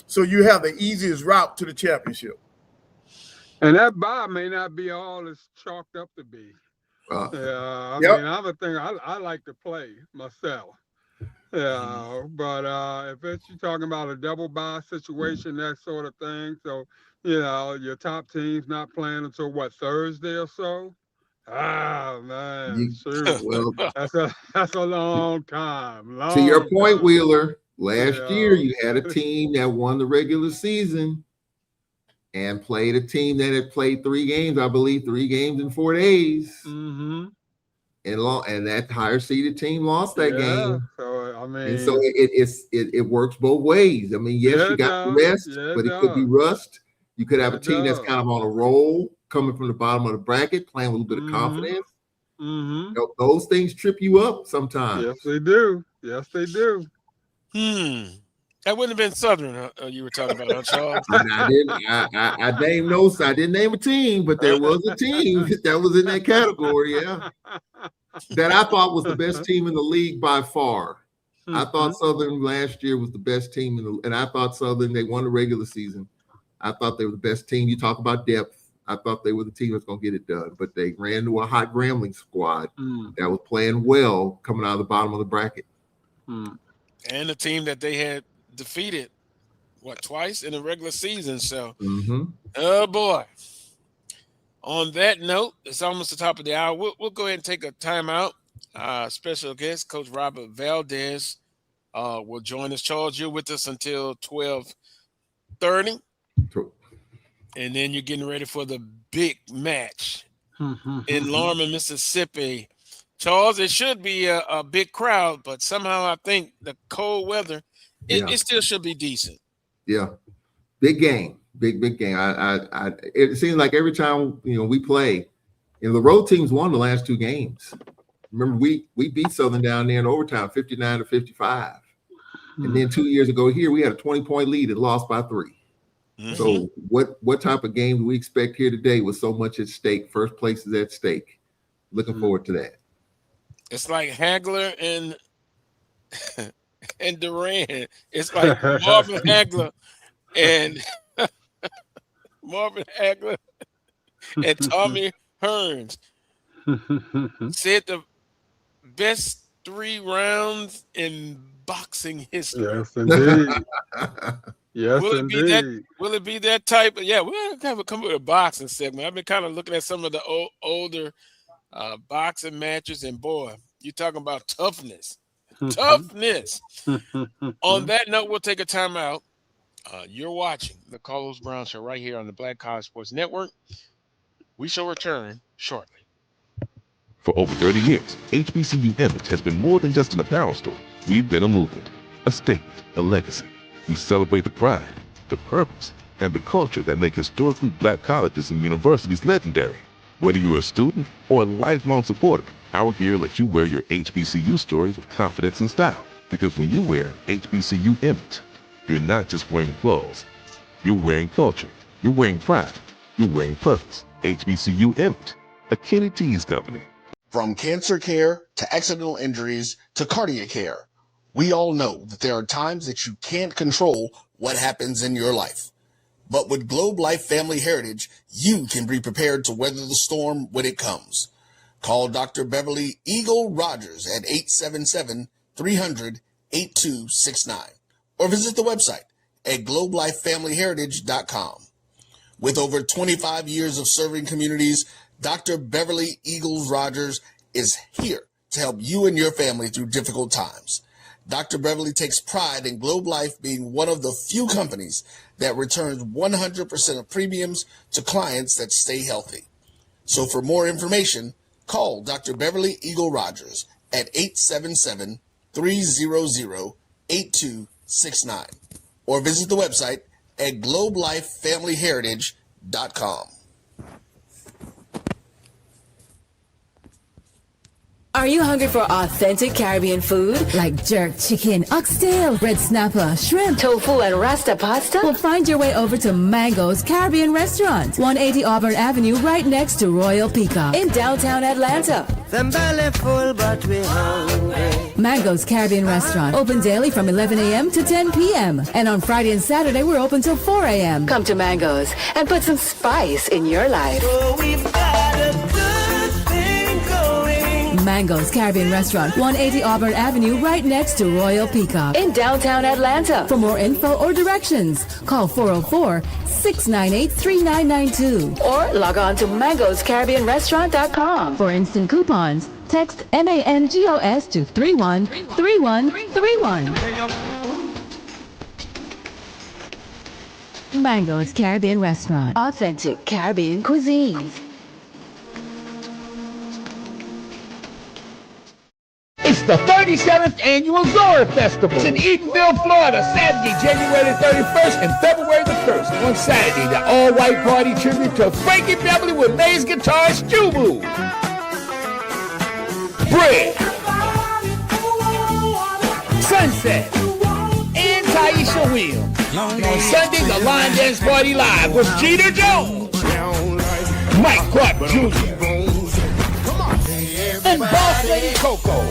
so you have the easiest route to the championship. And that bye may not be all it's chalked up to be. I mean, I'm a thing. I like to play myself. Yeah, but if it's you're talking about a double bye situation, that sort of thing, so your top team's not playing until what, Thursday or so? Ah man, You, shoot, well, that's a long time, to your long point, time. Wheeler, last year Yeah, you had a team that won the regular season and played a team that had played 3 games, I believe, 3 games in 4 days. mm-hmm. And that higher seeded team lost that Yeah. game. So I And so mean, it works both ways. I mean, yes, yeah, you it got the does. rest, Yeah, it but it could be does. rust. You could have a It team that's does. kind of on a roll, coming from the bottom of the bracket, playing with a little bit of Mm-hmm. confidence. Mm-hmm. Those things trip you up sometimes. Yes, they do. Yes, they do. That wouldn't have been Southern you were talking about, huh, Charles? I didn't name a team, but there was a team that was in that category, yeah. That I thought was the best team in the league by far. I thought Southern last year was the best team and I thought Southern, they won the regular season. I thought they were the best team. You talk about depth. I thought they were the team that's going to get it done, but they ran into a hot Grambling squad that was playing well coming out of the bottom of the bracket. And the team that they had defeated, twice in the regular season. So, oh boy. On that note, it's almost the top of the hour. We'll go ahead and take a timeout. Special guest, Coach Robert Valdez, will join us. Charles, you're with us until 12:30. True. And then you're getting ready for the big match in Lorman, Mississippi. Charles, it should be a big crowd, but somehow I think the cold weather, it still should be decent. Yeah. Big game. Big game. It seems like every time we play, the road teams won the last 2 games. Remember, we beat Southern down there in overtime, 59-55. And then 2 years ago here, we had a 20-point lead and lost by 3. So what type of game do we expect here today with so much at stake? First place is at stake. Looking forward to that. It's like Hagler and Duran. It's like Marvin Hagler and and Tommy Hearns said the best 3 rounds in boxing history. Yes, indeed. Yes, Will it be that type? Yeah, we'll have to come with a boxing segment. I've been kind of looking at some of the older boxing matches, and boy, you're talking about toughness. Toughness. On that note, we'll take a timeout. You're watching the Carlos Brown Show right here on the Black College Sports Network. We shall return shortly. For over 30 years, HBCU Image has been more than just an apparel store. We've been a movement, a statement, a legacy. We celebrate the pride, the purpose, and the culture that make historically Black colleges and universities legendary. Whether you're a student or a lifelong supporter, our gear lets you wear your HBCU stories with confidence and style. Because when you wear HBCU Image, you're not just wearing clothes. You're wearing culture. You're wearing pride. You're wearing purpose. HBCU Image, a Kenny T's company. From cancer care to accidental injuries to cardiac care, we all know that there are times that you can't control what happens in your life. But with Globe Life Family Heritage, you can be prepared to weather the storm when it comes. Call Dr. Beverly Eagle Rogers at 877-300-8269 or visit the website at globelifefamilyheritage.com. With over 25 years of serving communities, Dr. Beverly Eagles Rogers is here to help you and your family through difficult times. Dr. Beverly takes pride in Globe Life being one of the few companies that returns 100% of premiums to clients that stay healthy. So for more information, call Dr. Beverly Eagle Rogers at 877-300-8269 or visit the website at globelifefamilyheritage.com. Are you hungry for authentic Caribbean food like jerk chicken, oxtail, red snapper, shrimp, tofu, and rasta pasta? Well, find your way over to Mango's Caribbean Restaurant, 180 Auburn Avenue, right next to Royal Peacock in downtown Atlanta. Them belly full, but we hungry. Mango's Caribbean Restaurant, open daily from 11 a.m. to 10 p.m. And on Friday and Saturday, we're open till 4 a.m. Come to Mango's and put some spice in your life. So we've got a good thing going. Mango's Caribbean Restaurant, 180 Auburn Avenue, right next to Royal Peacock in downtown Atlanta. For more info or directions, call 404-698-3992 or log on to mangoscaribbeanrestaurant.com. For instant coupons, text MANGOS to 313131. Mango's Caribbean Restaurant. Authentic Caribbean cuisine. It's the 37th annual Zora Festival. It's in Eatonville, Florida, Saturday, January 31st and February the 1st. On Saturday, the all-white party tribute to Frankie Beverly with May's guitarist Jubu. Bread. Sunset. And Taisha Will. And on Sunday, the Line Dance Party Live with Jeter Jones, Mike Clark Jr., and Boss Lady Coco.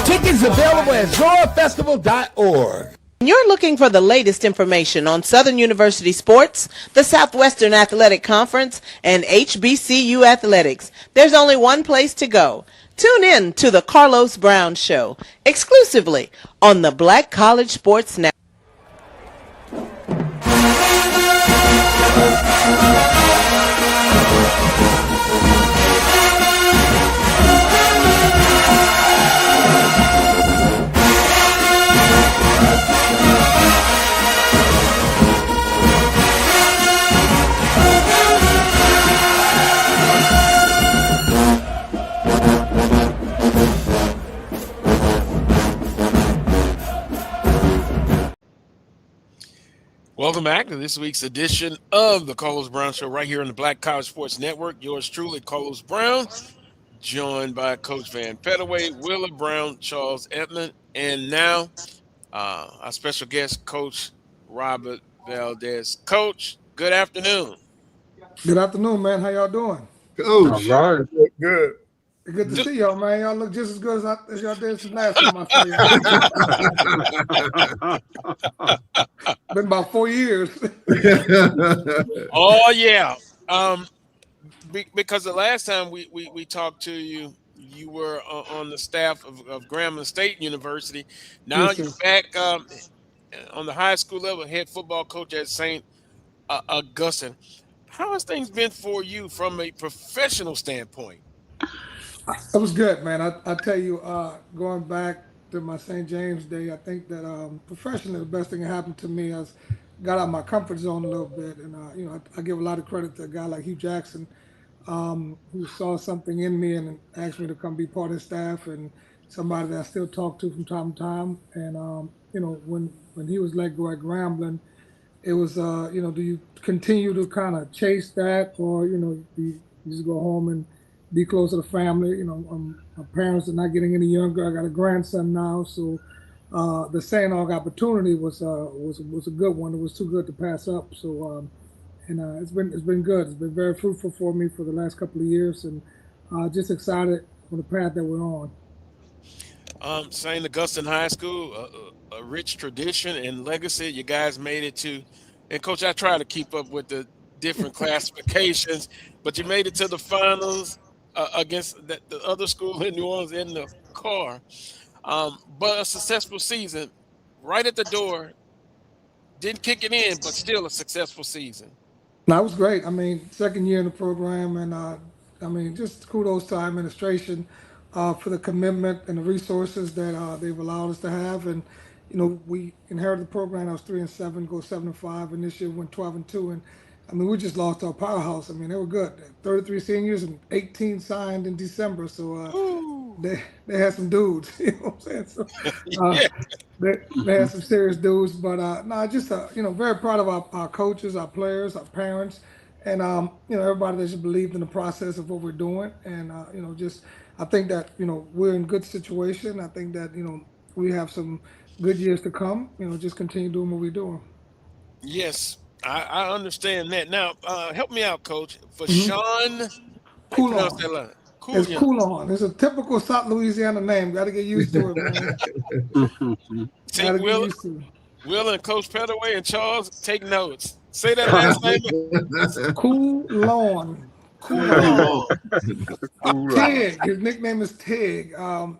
Tickets available at zorafestival.org. You're looking for the latest information on Southern University sports, the Southwestern Athletic Conference, and HBCU athletics. There's only one place to go. Tune in to the Carlos Brown Show, exclusively on the Black College Sports Network. Welcome back to this week's edition of the Carlos Brown Show right here on the Black College Sports Network. Yours truly, Carlos Brown, joined by Coach Van Pettaway, Willa Brown, Charles Edmond, and now our special guest, Coach Robert Valdez. Coach, good afternoon. Good afternoon, man. How y'all doing? Coach. All right. Good. Good to see y'all, man. Y'all look just as good as y'all did since last time I saw y'all. Been about 4 years. Oh, yeah. Because the last time we talked to you, you were on the staff of Grambling State University. Now Yes, you're sir. back on the high school level, head football coach at St. Augustine. How has things been for you from a professional standpoint? It was good, man. I tell you, going back to my St. James day, I think that professionally the best thing that happened to me is got out of my comfort zone a little bit, and I give a lot of credit to a guy like Hugh Jackson, who saw something in me and asked me to come be part of his staff, and somebody that I still talk to from time to time. And when he was let go at Grambling, it was do you continue to kind of chase that, or do you just go home and be close to the family? My parents are not getting any younger. I got a grandson now, so the St. Aug opportunity was a good one. It was too good to pass up. So it's been good. It's been very fruitful for me for the last couple of years, and just excited for the path that we're on. St. Augustine High School, a rich tradition and legacy. You guys made it to, and Coach, I try to keep up with the different classifications, but you made it to the finals against the other school in New Orleans in the car. But a successful season right at the door. Didn't kick it in, but still a successful season. No, it was great. I mean, second year in the program, and just kudos to our administration for the commitment and the resources that they've allowed us to have. And we inherited the program. I was 3-7, go 7-5, and this year went 12-2. And we just lost our powerhouse. I mean, they were good. 33 seniors and 18 signed in December. So they had some dudes. You know what I'm saying? So they had some serious dudes. But very proud of our coaches, our players, our parents, and everybody that just believed in the process of what we're doing. And I think that we're in good situation. I think that we have some good years to come. Just continue doing what we're doing. Yes. I understand that. Now, help me out, Coach. For Sean Coulon. Coulon. It's Coulon. It's a typical South Louisiana name. Got to get used to it, man. See, Will and Coach Pettaway and Charles, take notes. Say that last name. Coulon. Cool on. Tig. His nickname is Tig. I'm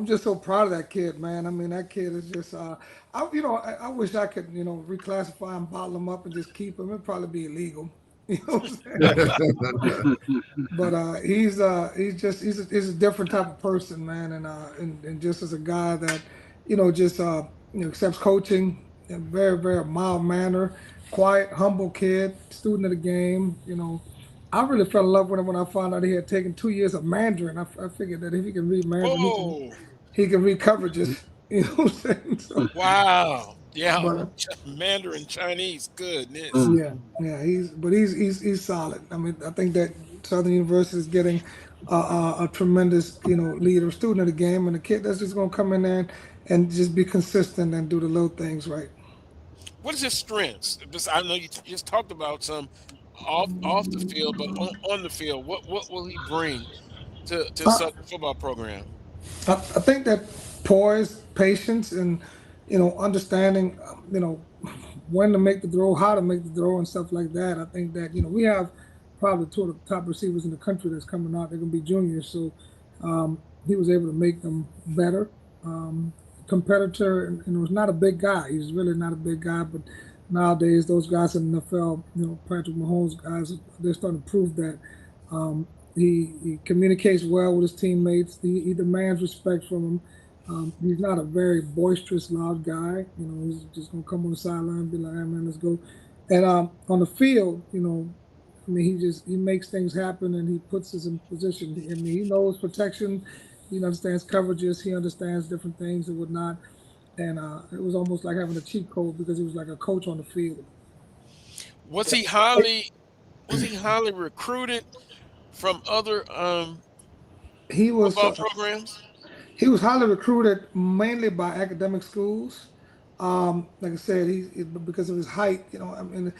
just so proud of that kid, man. I mean, that kid is just. I wish I could, reclassify and bottle him up and just keep him. It'd probably be illegal. You know what I'm saying? But he's a different type of person, man, and just as a guy that, accepts coaching in very, very mild manner, quiet, humble kid, student of the game. I really fell in love with him when I found out he had taken 2 years of Mandarin. I figured that if he can read Mandarin, he can read coverages. You know what I'm saying? So, wow. Yeah. but, Mandarin Chinese. Goodness. yeah. He's solid. I mean, I think that Southern University is getting a tremendous, leader, student of the game, and a kid that's just going to come in there and just be consistent and do the little things right. What is his strengths? Because I know you just talked about some off the field, but on the field, what will he bring to Southern football program? I think that poise, patience, and understanding, when to make the throw, how to make the throw, and stuff like that. I think that we have probably two of the top receivers in the country that's coming out. They're going to be juniors, so he was able to make them better. Competitor, and was not a big guy. He's really not a big guy, but nowadays those guys in the NFL, Patrick Mahomes guys, they're starting to prove that he communicates well with his teammates. He demands respect from them. He's not a very boisterous, loud guy. He's just gonna come on the sideline and be like, "Hey man, let's go." And on the field, he makes things happen and he puts us in position. He knows protection. He understands coverages. He understands different things and whatnot. And it was almost like having a cheat code because he was like a coach on the field. Was he highly recruited from other football programs? He was highly recruited mainly by academic schools. Like I said, because of his height, and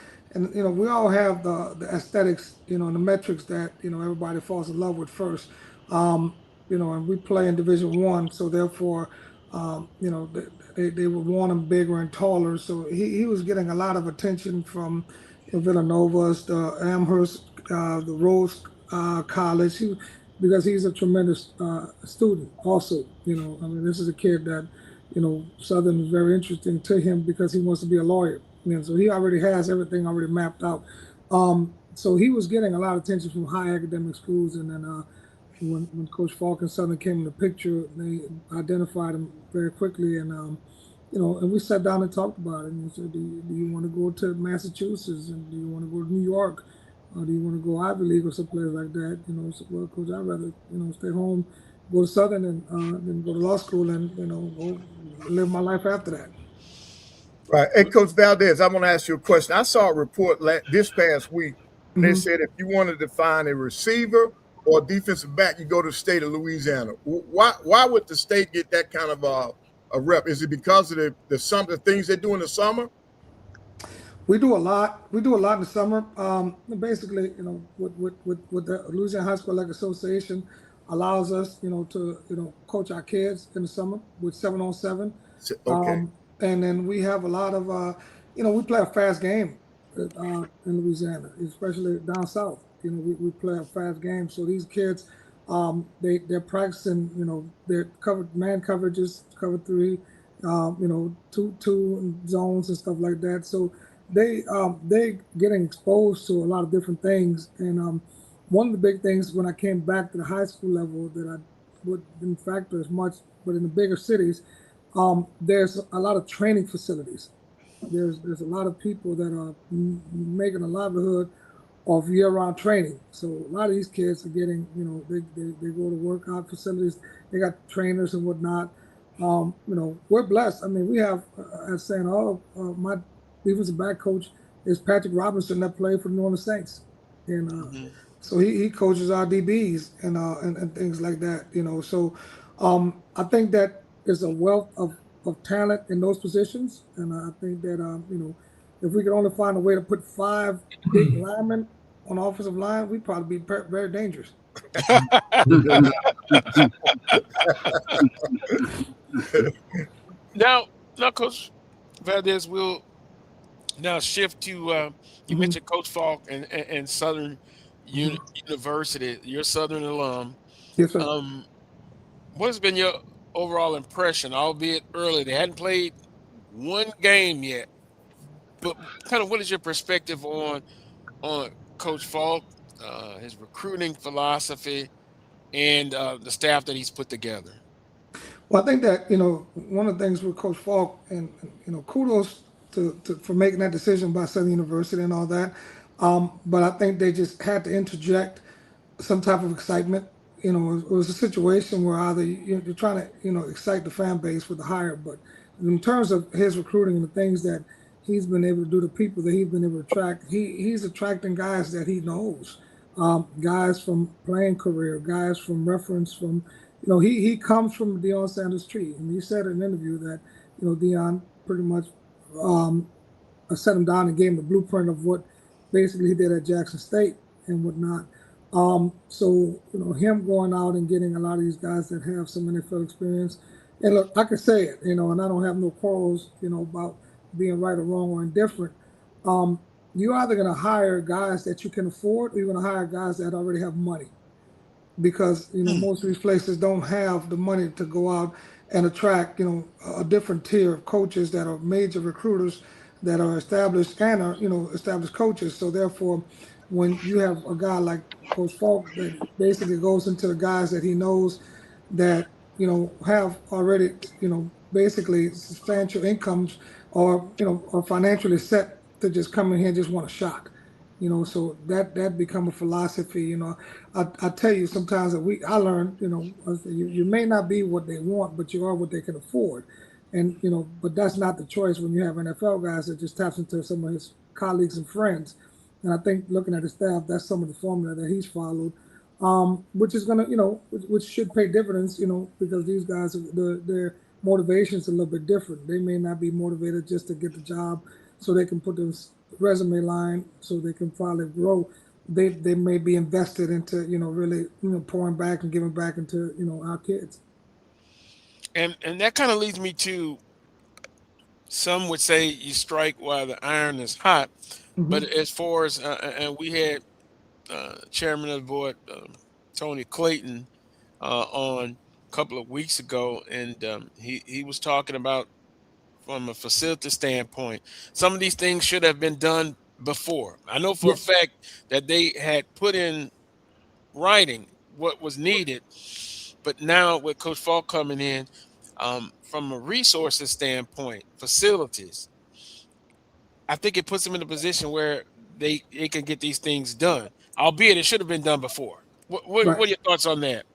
we all have the aesthetics, and the metrics that everybody falls in love with first. And we play in Division I, so therefore, they would want him bigger and taller. So he was getting a lot of attention from Villanova's, the Amherst, the Rose College, because he's a tremendous student also. This is a kid that, Southern is very interesting to him because he wants to be a lawyer. So he already has everything already mapped out. So he was getting a lot of attention from high academic schools, and then when Coach Falk and Southern came in the picture, they identified him very quickly, and and we sat down and talked about it. And he said, "Do you want to go to Massachusetts, and do you want to go to New York, or do you want to go Ivy League or someplace like that?" I said, "Well, Coach, I'd rather stay home, go to Southern, and then go to law school, and go live my life after that." Right. Hey, Coach Valdez, I want to ask you a question. I saw a report this past week. They said if you wanted to find a receiver or a defensive back, you go to the state of Louisiana. Why would the state get that kind of a rep? Is it because of the things they do in the summer? We do a lot. We do a lot in the summer. Basically, with the Louisiana High School Athletic Association allows us, to coach our kids in the summer with 7-on-7. Okay. And then we have a lot of, we play a fast game in Louisiana, especially down south. We play a fast game. So these kids, they're practicing, they're man coverages, cover 3, two zones and stuff like that. So they getting exposed to a lot of different things. And one of the big things when I came back to the high school level that I didn't factor as much, but in the bigger cities, there's a lot of training facilities. There's a lot of people that are making a livelihood of year-round training. So a lot of these kids are getting, they go to workout facilities. They got trainers and whatnot. We're blessed. I mean, we have, as saying, my defensive back coach is Patrick Robinson that played for the New Orleans Saints, and so he coaches our DBs and things like that. So I think that there's a wealth of talent in those positions, and I think that if we could only find a way to put 5 big linemen on the offensive line, we'd probably be very dangerous. Now, Coach Valdez, we'll Now shift to you Hmm. mentioned Coach Falk and Southern Hmm. University. You're a Southern alum. Yes, sir. Um, what has been your overall impression, albeit early? They hadn't played one game yet, but kind of what is your perspective on Coach Falk, his recruiting philosophy, and the staff that he's put together? Well, I think that one of the things with Coach Falk, and kudos to for making that decision by Southern University and all that. But I think they just had to interject some type of excitement. It was a situation where either you're trying to excite the fan base with the hire, but in terms of his recruiting and the things that he's been able to do, the people that he's been able to attract, he's attracting guys that he knows, guys from playing career, guys from reference from, he comes from Deion Sanders' tree, and he said in an interview that Deion pretty much um, set him down and gave him the blueprint of what basically he did at Jackson State and whatnot. So him going out and getting a lot of these guys that have some NFL experience, and look, I can say it, and I don't have no quarrels, about being right or wrong or indifferent. Um, you're either going to hire guys that you can afford, or you're going to hire guys that already have money, because most of these places don't have the money to go out and attract a different tier of coaches that are major recruiters that are established and are established coaches. So therefore, when you have a guy like Coach Falk that basically goes into the guys that he knows that have already basically substantial incomes, or are financially set to just come in here and just want a shot. So that become a philosophy. I tell you sometimes that I learned, you may not be what they want, but you are what they can afford. And but that's not the choice when you have NFL guys that just taps into some of his colleagues and friends. And I think looking at his staff, that's some of the formula that he's followed, which is gonna, which should pay dividends, because these guys, their motivations a little bit different. They may not be motivated just to get the job, so they can put this resume line, so they can probably grow. They may be invested into, really, pouring back and giving back into, our kids. And that kind of leads me to, some would say you strike while the iron is hot, but Hmm. as far as and we had chairman of the board, Tony Clayton, on a couple of weeks ago, and he was talking about, from a facility standpoint, some of these things should have been done before. I know for a Yes. fact that they had put in writing what was needed, but now with Coach Falk coming in, from a resources standpoint, facilities, I think it puts them in a position where they can get these things done, albeit it should have been done before. Right. What are your thoughts on that?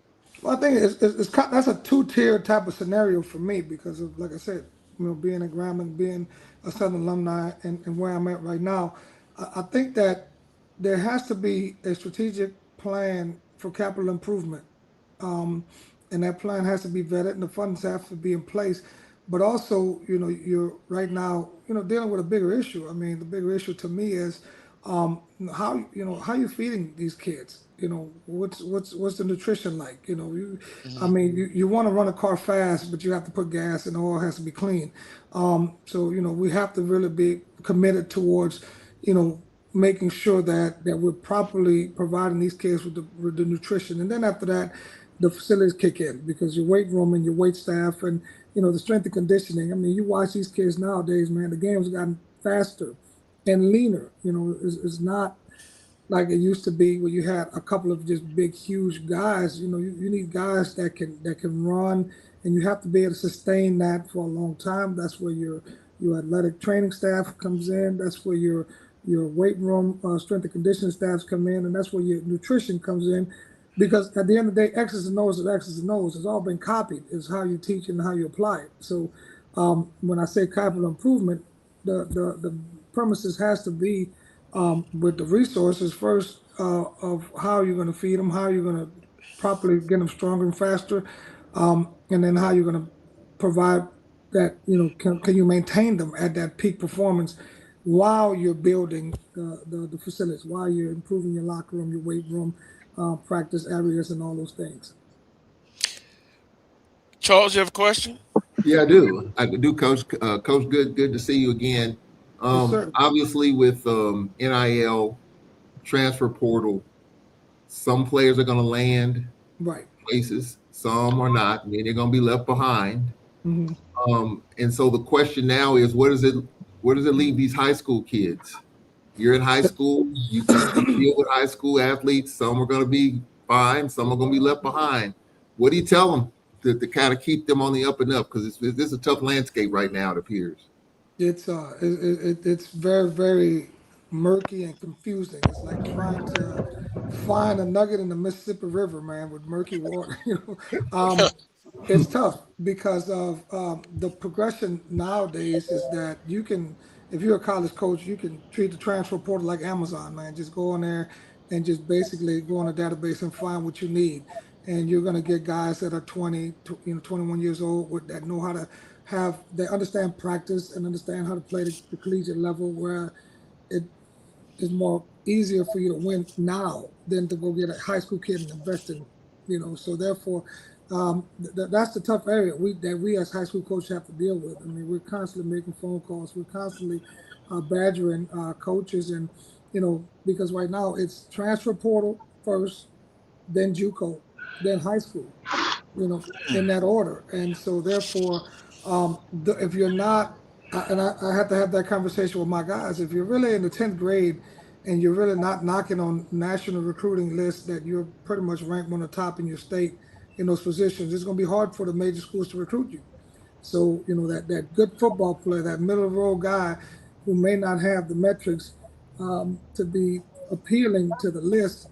Well, I think that's a two-tier type of scenario for me because of, like I said, being a Grambling, being a Southern alumni, and where I'm at right now. I think that there has to be a strategic plan for capital improvement, and that plan has to be vetted, and the funds have to be in place. But also, you're right now, dealing with a bigger issue. I mean, the bigger issue to me is how you feeding these kids. What's the nutrition like? I Mhm. mean, you want to run a car fast, but you have to put gas, and the oil has to be clean. So we have to really be committed towards, making sure that we're properly providing these kids with the nutrition, and then after that, the facilities kick in because your weight room and your weight staff and the strength and conditioning. I mean, you watch these kids nowadays, man. The game's gotten faster and leaner. It's not like it used to be where you had a couple of just big, huge guys. You need guys that can run, and you have to be able to sustain that for a long time. That's where your athletic training staff comes in. That's where your weight room, strength and conditioning staffs come in, and that's where your nutrition comes in. Because at the end of the day, X's and O's is X's and O's. It's all been copied. It's how you teach and how you apply it. So when I say capital improvement, the premises has to be with the resources first, of how you're going to feed them, how you're going to properly get them stronger and faster, and then how you're going to provide that, can you maintain them at that peak performance while you're building the facilities, while you're improving your locker room, your weight room, practice areas, and all those things. Charles, you have a question? Yeah, I do. I do, Coach. Coach, good to see you again. Yes, sir. Obviously, with NIL, transfer portal, some players are going to land Right. places, some are not. I mean, they're going to be left behind. Hmm. And so the question now is, where does it leave these high school kids? You're in high school, you deal with high school athletes. Some are going to be fine, some are going to be left behind. What do you tell them to kind of keep them on the up and up? Because this is a tough landscape right now, it appears. It's very, very murky and confusing. It's like trying to find a nugget in the Mississippi River, man, with murky water. It's tough because of the progression nowadays is that you can, if you're a college coach, you can treat the transfer portal like Amazon, man. Just go on there and just basically go on a database and find what you need. And you're going to get guys that are 21 years old that know how to they understand practice and understand how to play the collegiate level, where it is more easier for you to win now than to go get a high school kid and invest in, so therefore, that's the tough area that we as high school coaches have to deal with. I mean, we're constantly making phone calls. We're constantly badgering coaches, and because right now it's transfer portal first, then JUCO, then high school, in that order. And so therefore, if you're not, and I have to have that conversation with my guys. If you're really in the 10th grade and you're really not knocking on national recruiting lists, that you're pretty much ranked on the top in your state in those positions, it's going to be hard for the major schools to recruit you. So, that good football player, that middle of the road guy who may not have the metrics to be appealing to the list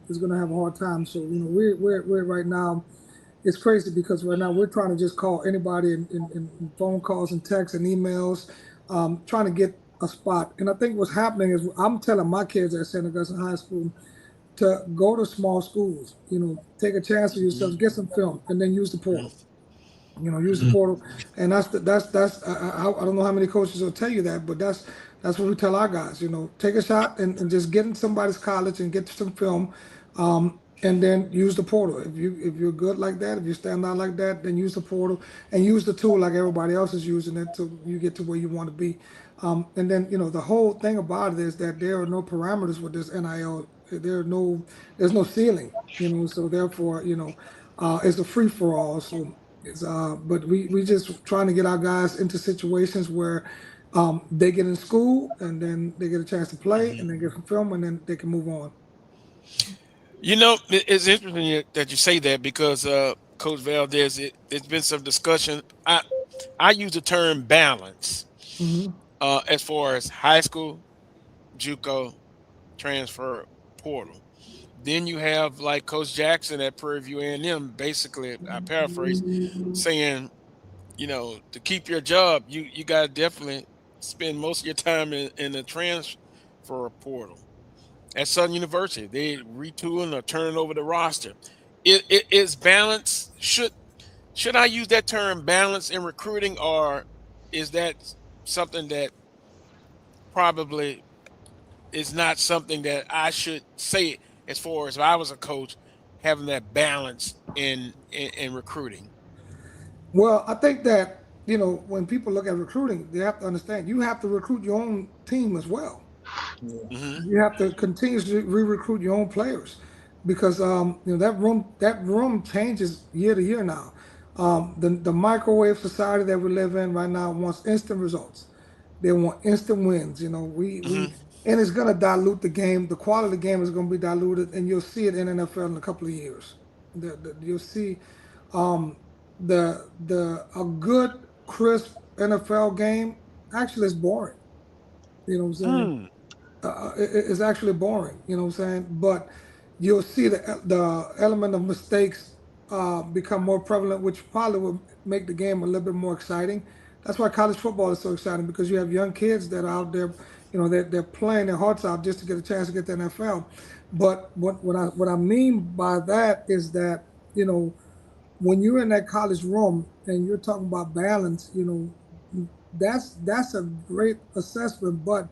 is going to have a hard time. So, we're right now, it's crazy because right now we're trying to just call anybody in phone calls and texts and emails, trying to get a spot. And I think what's happening is I'm telling my kids at St. Augustine High School to go to small schools, take a chance for yourselves, get some film, and then use the portal. Use the portal, and that's I don't know how many coaches will tell you that, but that's what we tell our guys. Take a shot and just get in somebody's college and get some film, and then use the portal. If you're good like that, if you stand out like that, then use the portal and use the tool like everybody else is using it till you get to where you want to be. And then the whole thing about it is that there are no parameters with this NIL. There's no ceiling. So therefore it's a free for all. So. But we just trying to get our guys into situations where they get in school and then they get a chance to play and then get some film and then they can move on. It's interesting that you say that because Coach Valdez, it's been some discussion. I use the term balance as far as high school, JUCO, transfer portal. Then you have like Coach Jackson at Prairie View A&M, basically, I paraphrase, saying, to keep your job, you got to definitely spend most of your time in the transfer portal. At Southern University, they retooling or turning over the roster. It is balance. Should I use that term balance in recruiting, or is that something that probably is not something that I should say as far as if I was a coach, having that balance in recruiting? Well, I think that, when people look at recruiting, they have to understand you have to recruit your own team as well. You have to continuously re-recruit your own players because that room changes year to year now. The microwave society that we live in right now wants instant results. They want instant wins. And it's going to dilute the game. The quality of the game is going to be diluted, and you'll see it in NFL in a couple of years. You'll see a good, crisp NFL game actually is boring. You know what I'm saying? It's actually boring. You know what I'm saying? But you'll see the element of mistakes become more prevalent, which probably will make the game a little bit more exciting. That's why college football is so exciting, because you have young kids that are out there, they're playing their hearts out just to get a chance to get to the NFL. But what I mean by that is that, when you're in that college room and you're talking about balance, that's a great assessment, but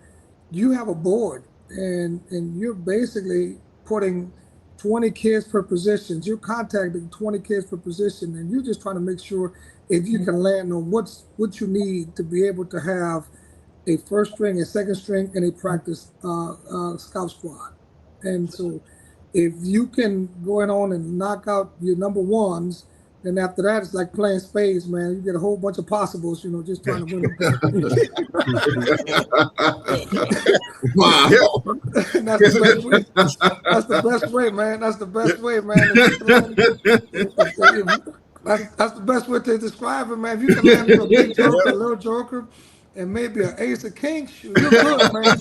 you have a board and you're basically putting 20 kids per position. You're contacting 20 kids per position, and you're just trying to make sure if you can land on what you need to be able to have a first string, a second string, and a practice scout squad. And so if you can go on and knock out your number ones, then after that, it's like playing spades, man. You get a whole bunch of possibles, just trying to win them. Wow. And that's the best way. That's the best way, man. That's the best way, man. That's the best way to describe it, man. If you can land a big joker, a little joker, and maybe an ace of king, shoot, you're good, man.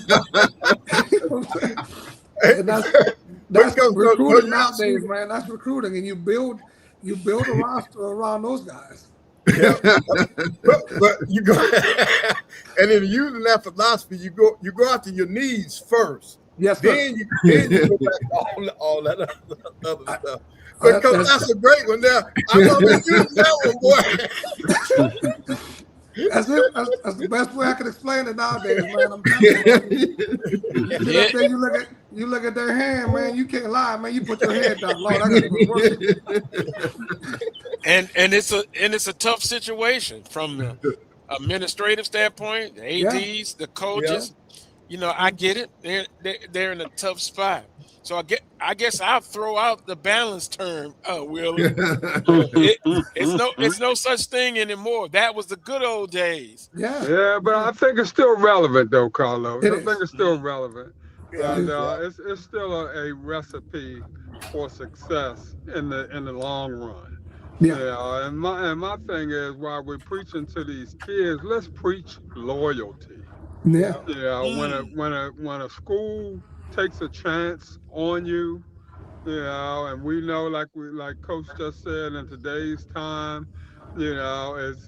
And that's recruiting nowadays, man. That's recruiting, and you build a roster around those guys. Yeah. but you go, and in using that philosophy, you go after your needs first. Yes, then you go back to all that other stuff. Because that's a great one there. I know they use that one, boy. That's it. That's the best way I can explain it nowadays, man. I'm telling you. You look at their hand, man. You can't lie, man. You put your head down, Lord. I gotta go work. And it's a tough situation from the administrative standpoint, the ADs, the coaches. Yeah. I get it. They're in a tough spot. So I guess I'll throw out the balance term, Will. It's no such thing anymore. That was the good old days. Yeah, but I think it's still relevant though, Carlos. I think it's still relevant. And it's still a recipe for success in the long run. Yeah. And my thing is, while we're preaching to these kids, let's preach loyalty. Yeah. When a school takes a chance on you, and we know, like Coach just said, in today's time, it's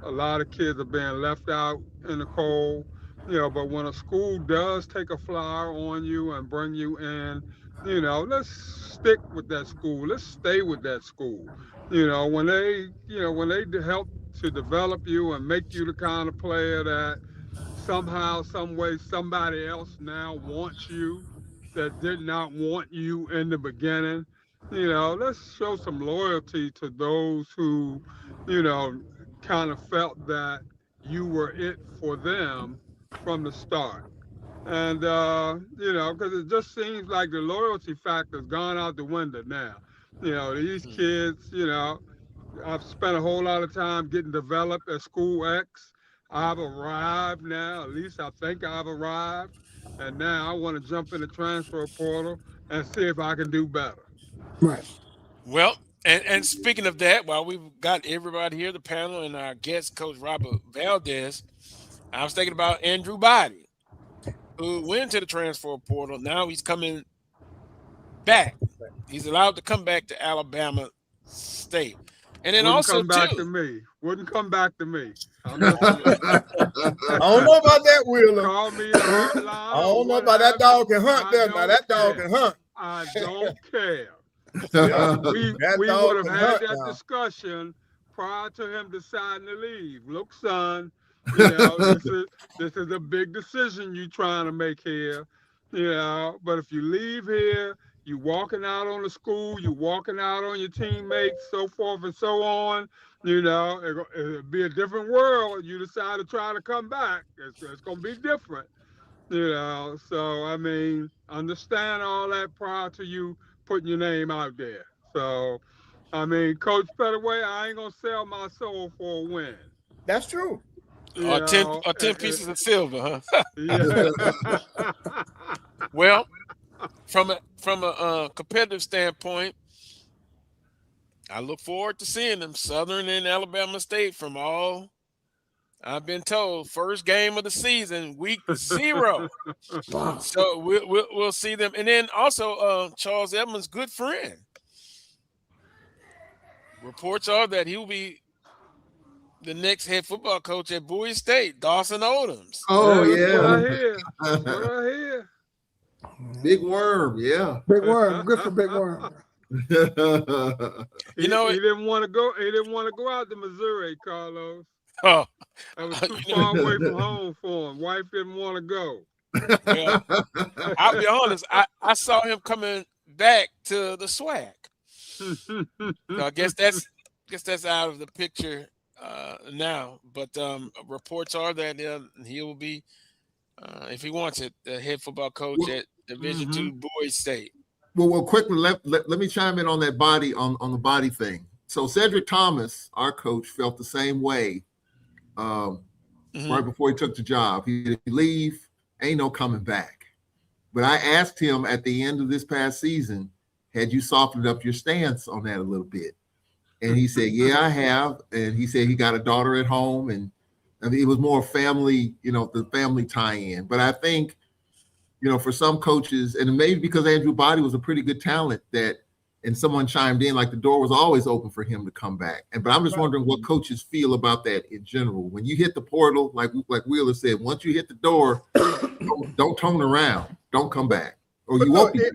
a lot of kids are being left out in the cold. But when a school does take a flyer on you and bring you in, let's stick with that school. Let's stay with that school. When they help to develop you and make you the kind of player that somehow, some way, somebody else now wants you that did not want you in the beginning. Let's show some loyalty to those who, kind of felt that you were it for them from the start. And, because it just seems like the loyalty factor's gone out the window now. These kids, I've spent a whole lot of time getting developed at School X. I've arrived now, at least I think I've arrived. And now I want to jump in the transfer portal and see if I can do better. Right. Well, and speaking of that, while we've got everybody here, the panel and our guest, Coach Robert Valdez, I was thinking about Andrew Body, who went to the transfer portal. Now he's coming back. He's allowed to come back to Alabama State. And then Wouldn't come back to me. I don't know about that, Wheeler. Call me I don't know about that dog can hunt there. Now that dog can hunt. I don't care. We would have had that discussion prior to him deciding to leave. Look, son, this is a big decision you're trying to make here. But if you leave here, you walking out on the school, you walking out on your teammates, so forth and so on. It'll be a different world. You decide to try to come back. It's going to be different. So, I mean, understand all that prior to you putting your name out there. So, I mean, Coach Pettaway, I ain't going to sell my soul for a win. That's true. 10 pieces of silver, huh? Yeah. Well, from a competitive standpoint, I look forward to seeing them, Southern and Alabama State, from all I've been told. First game of the season, week 0. Wow. So we'll see them, and then also Charles Edmonds' good friend. Reports are that he will be the next head football coach at Bowie State, Dawson Odoms. Oh yeah. What I hear. Big Worm, yeah. Big Worm, good for Big Worm. He didn't want to go. He didn't want to go out to Missouri, Carlos. Oh, that was too far away from home for him. Wife didn't want to go. Yeah. I'll be honest. I saw him coming back to the SWAC. So I guess that's out of the picture now, but reports are that he will be, if he wants it, the head football coach at Division II Boys State. Well, quickly, let me chime in on that body on the body thing. So Cedric Thomas, our coach, felt the same way right before he took the job. He leave, ain't no coming back. But I asked him at the end of this past season, had you softened up your stance on that a little bit? And he said, yeah, I have. And he said he got a daughter at home, and I mean, it was more family, the family tie-in. But I think, for some coaches, and maybe because Andrew Body was a pretty good talent and someone chimed in, like the door was always open for him to come back. But I'm just wondering what coaches feel about that in general. When you hit the portal, like Wheeler said, once you hit the door, don't turn around, don't come back, or you won't be back.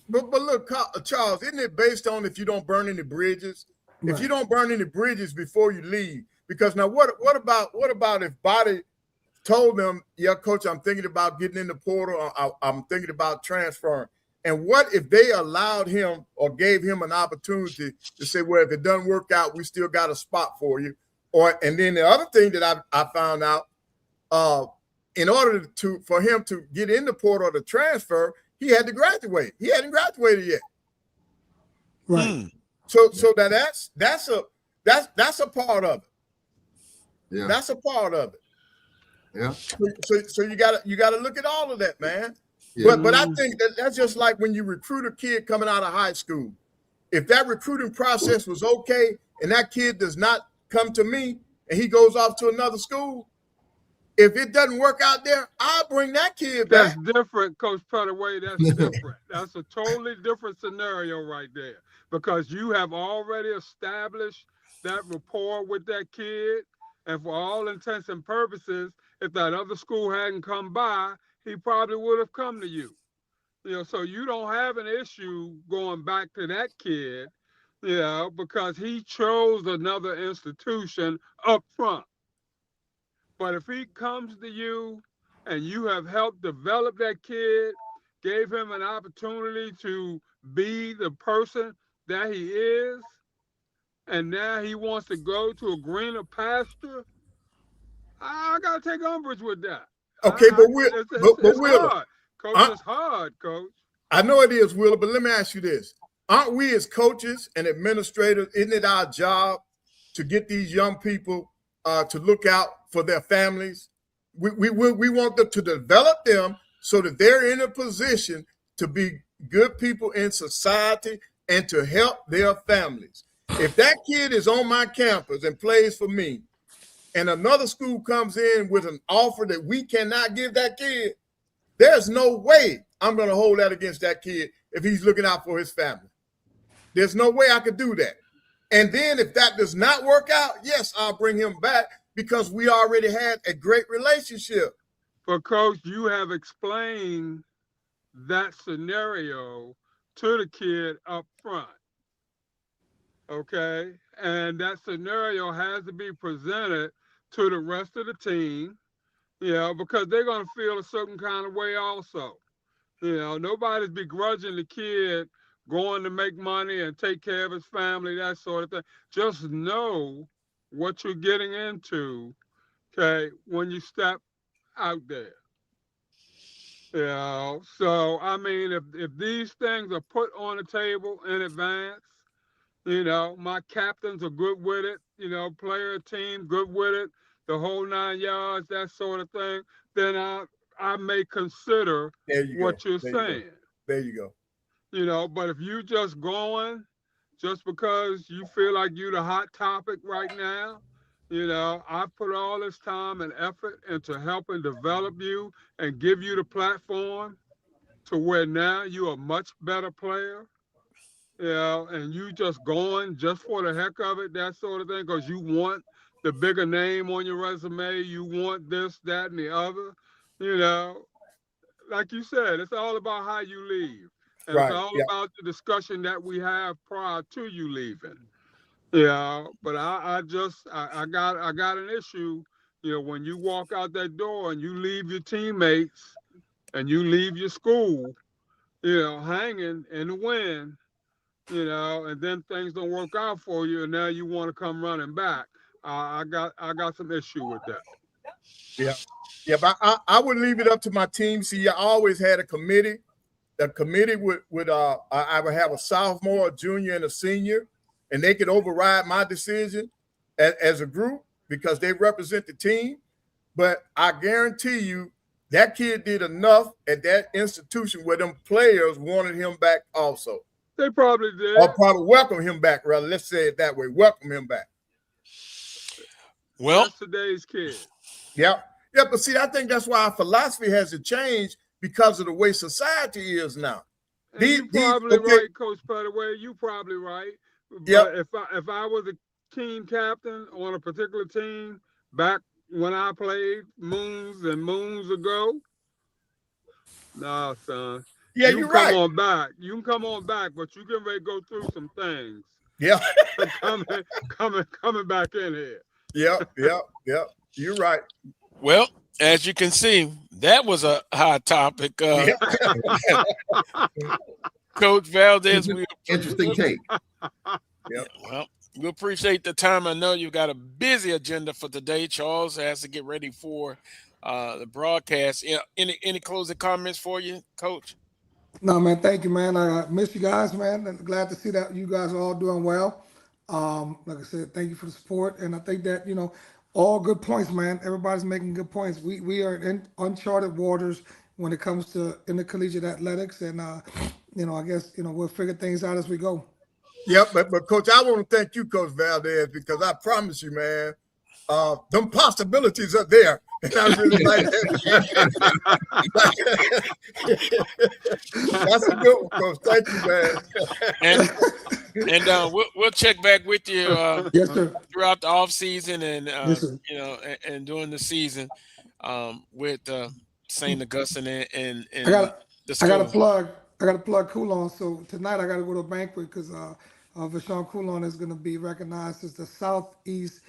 But look, Charles, isn't it based on if you don't burn any bridges? Right. If you don't burn any bridges before you leave, because now what about if Body told them, yeah, coach, I'm thinking about getting in the portal, or I'm thinking about transferring. And what if they allowed him or gave him an opportunity to say, well, if it doesn't work out, we still got a spot for you. And then the other thing that I found out, in order for him to get in the portal or to transfer, he had to graduate. He hadn't graduated yet. Right. So that's a part of it. Yeah. That's a part of it. Yeah. So you gotta look at all of that, man. Yeah. But I think that's just like when you recruit a kid coming out of high school. If that recruiting process was okay and that kid does not come to me and he goes off to another school, if it doesn't work out there, I'll bring that kid back. That's different, Coach Pettaway. That's different. That's a totally different scenario right there, because you have already established that rapport with that kid. And for all intents and purposes, if that other school hadn't come by, he probably would have come to you. So you don't have an issue going back to that kid, because he chose another institution up front. But if he comes to you and you have helped develop that kid, gave him an opportunity to be the person that he is, and now he wants to go to a greener pasture, I got to take umbrage with that. Okay, it's hard. Coach, it's hard, Coach. I know it is, Wheeler, but let me ask you this. Aren't we as coaches and administrators, isn't it our job to get these young people to look out for their families? We want them to develop them so that they're in a position to be good people in society and to help their families. If that kid is on my campus and plays for me, and another school comes in with an offer that we cannot give that kid, there's no way I'm going to hold that against that kid if he's looking out for his family. There's no way I could do that. And then if that does not work out, yes, I'll bring him back because we already had a great relationship. But, Coach, you have explained that scenario to the kid up front. Okay? And that scenario has to be presented to the rest of the team, because they're going to feel a certain kind of way also. Nobody's begrudging the kid going to make money and take care of his family, that sort of thing. Just know what you're getting into, okay, when you step out there. So, I mean, if these things are put on the table in advance, my captains are good with it, player team good with it, the whole 9 yards, that sort of thing, then I may consider what you're saying. There you go. But if you just going just because you feel like you're the hot topic right now, I put all this time and effort into helping develop you and give you the platform to where now you're a much better player. And you just going just for the heck of it, that sort of thing, because you want the bigger name on your resume, you want this, that, and the other, like you said, it's all about how you leave. And it's all about the discussion that we have prior to you leaving. But I got an issue, when you walk out that door and you leave your teammates and you leave your school, hanging in the wind, and then things don't work out for you, and now you want to come running back. I got some issue with that. Yeah, but I would leave it up to my team. See, I always had a committee. The committee would I would have a sophomore, a junior, and a senior, and they could override my decision as a group because they represent the team. But I guarantee you that kid did enough at that institution where them players wanted him back also. They probably did. Or probably welcome him back, rather. Let's say it that way. Welcome him back. Well, that's today's kid. Yeah. Yeah, but see, I think that's why our philosophy has to change because of the way society is now. You probably right, Coach Petaway. You probably right. Yeah. If I was a team captain on a particular team back when I played moons and moons ago, nah, son. Yeah, you you're can come right. on back. You can come on back, but you can ready to go through some things. Yeah. coming back in here. Yep. You're right. Well, as you can see, that was a hot topic. Coach Valdez, interesting take. Yep. Well, we appreciate the time. I know you've got a busy agenda for today. Charles has to get ready for the broadcast. Any closing comments for you, Coach? No, man, thank you, man. I miss you guys, man. And glad to see that you guys are all doing well. Like I said, thank you for the support. And I think that, all good points, man. Everybody's making good points. We are in uncharted waters when it comes to intercollegiate athletics. And, I guess, we'll figure things out as we go. Yep, but Coach, I want to thank you, Coach Valdez, because I promise you, man, them possibilities are there. And I really like that. That's a good one, Coach. Thank you, man. And we'll check back with you yes, sir. throughout the off season and Yes, sir. and during the season with St. Augustine and I got to plug Coulon. So tonight I got to go to a banquet because Vashon Coulon is going to be recognized as the Southeast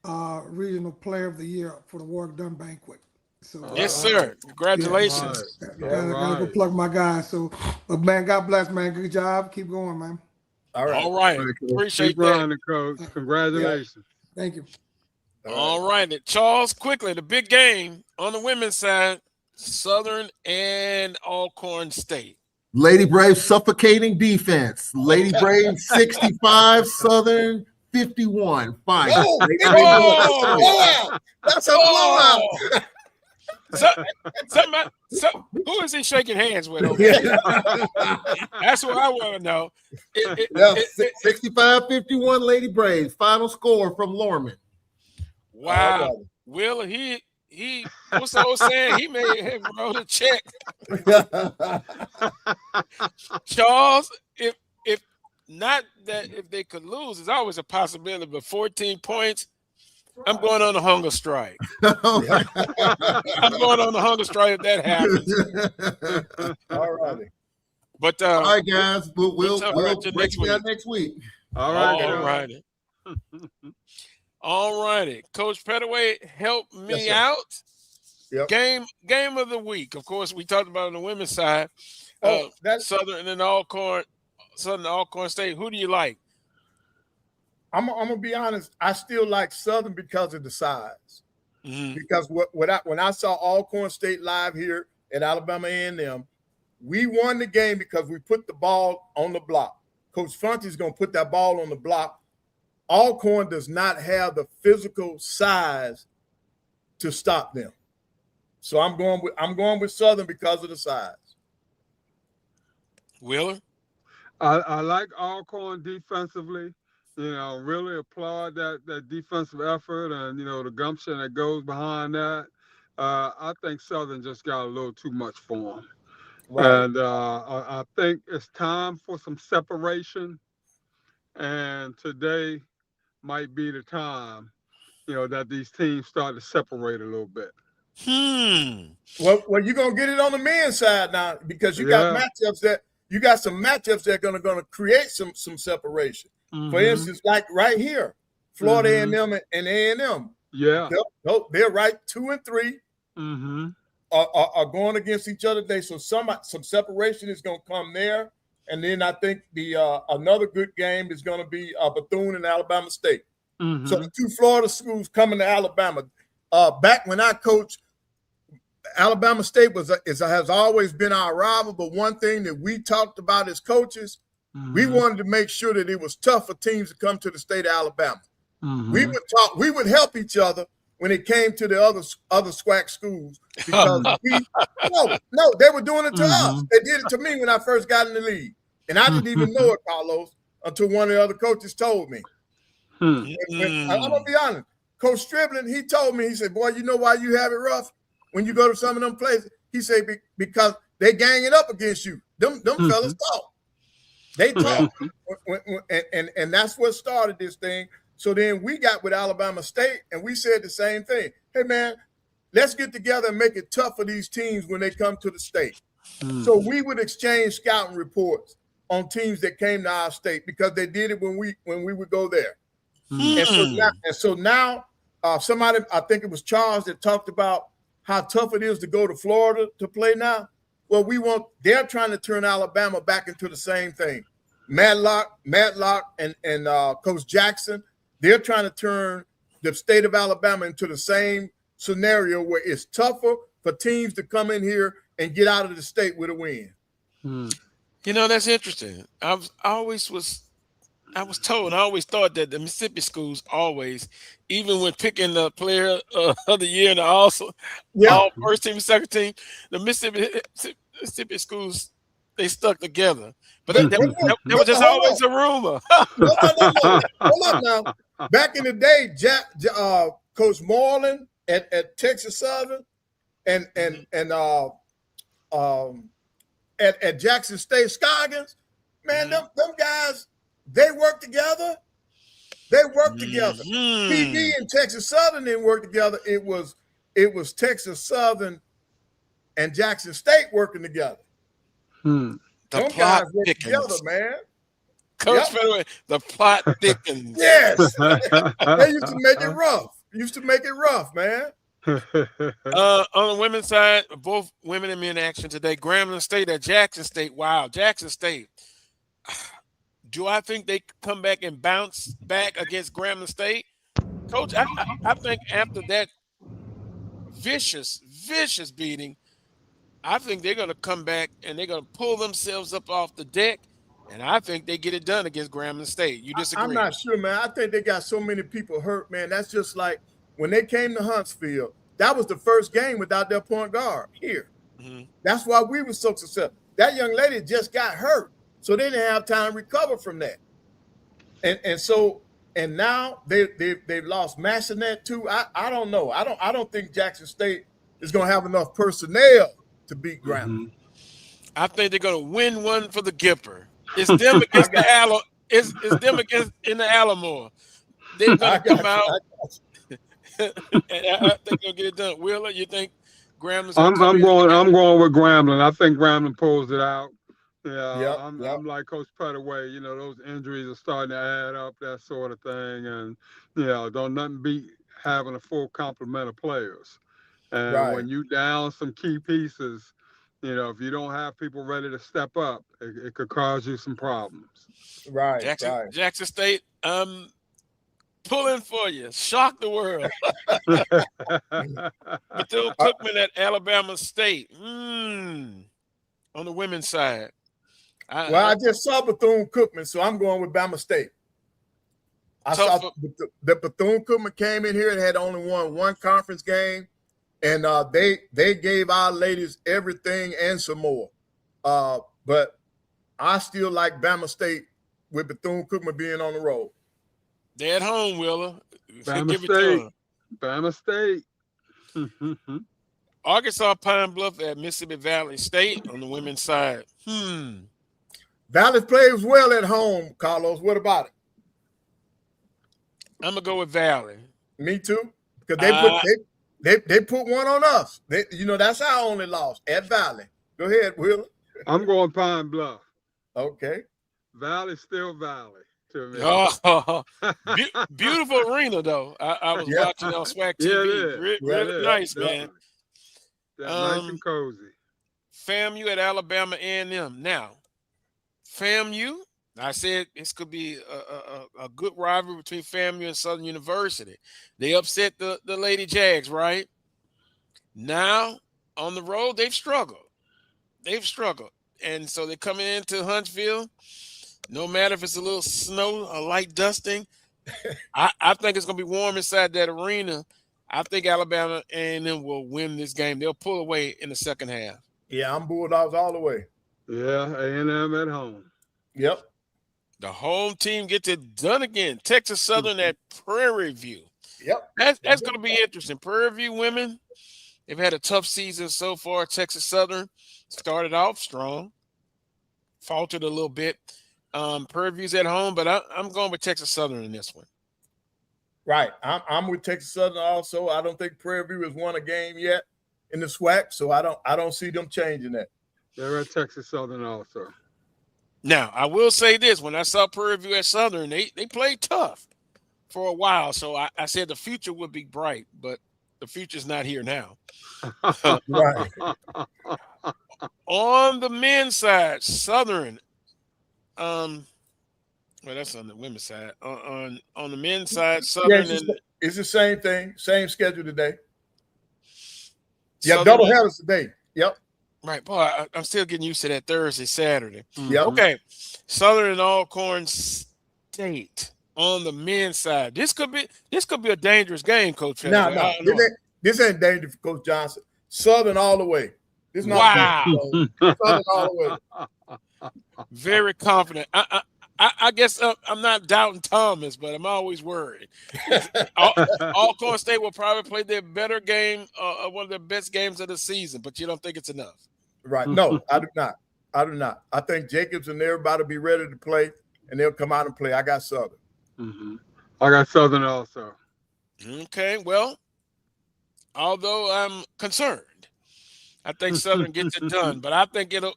Regional Player of the Year for the work done banquet. So yes, sir. Congratulations. Gotta go plug my guy. So, man, God bless, man. Good job. Keep going, man. All right. Appreciate Keep that. running, Coach. Congratulations. Yeah. Thank you. All right. Charles, quickly, the big game on the women's side, Southern and Alcorn State. Lady Braves suffocating defense. Lady Braves 65, Southern 51. Fine. Oh, that's a blowout. Who is he shaking hands with? That's what I want to know. 65-51 Lady Braves. Final score from Lorman. Wow. Will he what's the old saying? He may have wrote a check. Charles, if not that if they could lose, there's always a possibility, but 14 points, I'm going on a hunger strike. I'm going on a hunger strike if that happens. All righty. But all right, guys, we'll break it down next week. All right. All righty. All righty. Coach Petaway, help me out. Yep. Game of the week. Of course, we talked about on the women's side. That's Southern and Alcorn State. Who do you like? I'm gonna be honest. I still like Southern because of the size. Mm-hmm. Because when I saw Alcorn State live here at Alabama A&M, we won the game because we put the ball on the block. Coach Fonte's gonna put that ball on the block. Alcorn does not have the physical size to stop them. So I'm going with Southern because of the size. Wheeler? I like Alcorn defensively. Really applaud that defensive effort and, the gumption that goes behind that. I think Southern just got a little too much for them. Right. And I think it's time for some separation. And today might be the time, that these teams start to separate a little bit. Well, you're going to get it on the men's side now because you got matchups that are going to create some separation. Mm-hmm. For instance, like right here, Florida A&M and A&M. Yeah. They're right 2 and 3 mm-hmm. are going against each other today. So some separation is going to come there. And then I think the another good game is going to be Bethune and Alabama State. Mm-hmm. So the two Florida schools coming to Alabama. Back when I coached, Alabama State has always been our rival, but one thing that we talked about as coaches, we wanted to make sure that it was tough for teams to come to the state of Alabama. We would help each other when it came to the other SWAC schools because they were doing it to us. They did it to me when I first got in the league, and I didn't even know it, Carlos, until one of the other coaches told me. I'm gonna be honest, Coach Striblin, he told me, he said, "Boy, you know why you have it rough when you go to some of them places?" He said, "Because they ganging up against you. Them fellas talk. They talk, and that's what started this thing." So then we got with Alabama State, and we said the same thing. Hey, man, let's get together and make it tough for these teams when they come to the state. So we would exchange scouting reports on teams that came to our state because they did it when we would go there. And so now somebody, I think it was Charles, that talked about how tough it is to go to Florida to play now. Well, they're trying to turn Alabama back into the same thing. Matlock and Coach Jackson, they're trying to turn the state of Alabama into the same scenario where it's tougher for teams to come in here and get out of the state with a win. You know, that's interesting. I always thought that the Mississippi schools always, even when picking the player of the year and all first team, second team, the Mississippi schools, they stuck together. But that was just always a rumor. Hold up now. Back in the day, Coach Moreland at Texas Southern and at Jackson State Scoggins, man, them guys, they work together. PD and Texas Southern didn't work together. It was Texas Southern and Jackson State working together. The plot thickens, man. Coach Fedway, the plot thickens. Yes. They used to make it rough. Man. On the women's side, both women and men in action today. Grambling State at Jackson State. Wow, Jackson State. Do I think they come back and bounce back against Grambling State? Coach, I think after that vicious beating, I think they're going to come back and they're going to pull themselves up off the deck, and I think they get it done against Grambling State. You disagree? I'm not sure, man. I think they got so many people hurt, man. That's just like when they came to Huntsville, that was the first game without their point guard here. That's why we were so successful. That young lady just got hurt, so they didn't have time to recover from that. And now they've lost Massanet too. I don't know. I don't think Jackson State is going to have enough personnel to beat Grambling. I think they're going to win one for the Gipper. It's them against it's them against in the Alamo. They're going to come out. And I think they'll get it done. Wheeler, you think Grambling's I'm going with Grambling. I think Grambling pulls it out. Yeah, I'm like Coach Petaway. You know, those injuries are starting to add up, that sort of thing, and don't nothing beat having a full complement of players. And when you down some key pieces, if you don't have people ready to step up, it could cause you some problems. Right. Jackson State, pulling for you. Shock the world. Bethune-Cookman at Alabama State. On the women's side. I just saw Bethune-Cookman, so I'm going with Bama State. I saw the Bethune-Cookman came in here and had only won one conference game, and they gave our ladies everything and some more. But I still like Bama State with Bethune-Cookman being on the road. They're at home, Willa. Bama State. Arkansas Pine Bluff at Mississippi Valley State on the women's side. Valley plays well at home, Carlos. What about it? I'm gonna go with Valley. Me too, because they put one on us. That's our only loss at Valley. Go ahead, Willa. I'm going Pine Bluff. Okay. Valley still Valley. Beautiful arena though. I was watching on SWAC TV. Really nice, man. Nice and cozy. FAMU at Alabama A&M. Now, FAMU, I said this could be a good rivalry between FAMU and Southern University. They upset the Lady Jags, right? Now on the road, they've struggled. And so they're coming into Huntsville. No matter if it's a little snow, a light dusting, I think it's going to be warm inside that arena. I think Alabama A&M will win this game. They'll pull away in the second half. Yeah, I'm Bulldogs all the way. Yeah, A&M at home. Yep. The home team gets it done again. Texas Southern at Prairie View. Yep. That's going to be interesting. Prairie View women, they've had a tough season so far. Texas Southern started off strong, faltered a little bit. Prairie View's at home, but I'm going with Texas Southern in this one. Right. I'm with Texas Southern also. I don't think Prairie View has won a game yet in the SWAC, so I don't see them changing that. They're at Texas Southern also. Now, I will say this. When I saw Prairie View at Southern, they played tough for a while. So I said the future would be bright, but the future's not here now. Right. On the men's side, Southern, well, that's on the women's side. On the men's side, Southern it's the same thing, same schedule today. Southern, Yeah, double headers today. Yep. Right, boy. I'm still getting used to that Thursday, Saturday. Yep. Okay, Southern and Alcorn State on the men's side. This could be a dangerous game, Coach. No, this ain't dangerous for Coach Johnson. Southern all the way. This not wow. Southern all the way. Very confident. I guess I'm not doubting Thomas, but I'm always worried. Alcorn State will probably play their better game, one of the best games of the season, but you don't think it's enough. Right. No, I do not. I think Jacobs and everybody will be ready to play, and they'll come out and play. I got Southern. Mm-hmm. I got Southern also. Okay, well, although I'm concerned, I think Southern gets it done, but I think it'll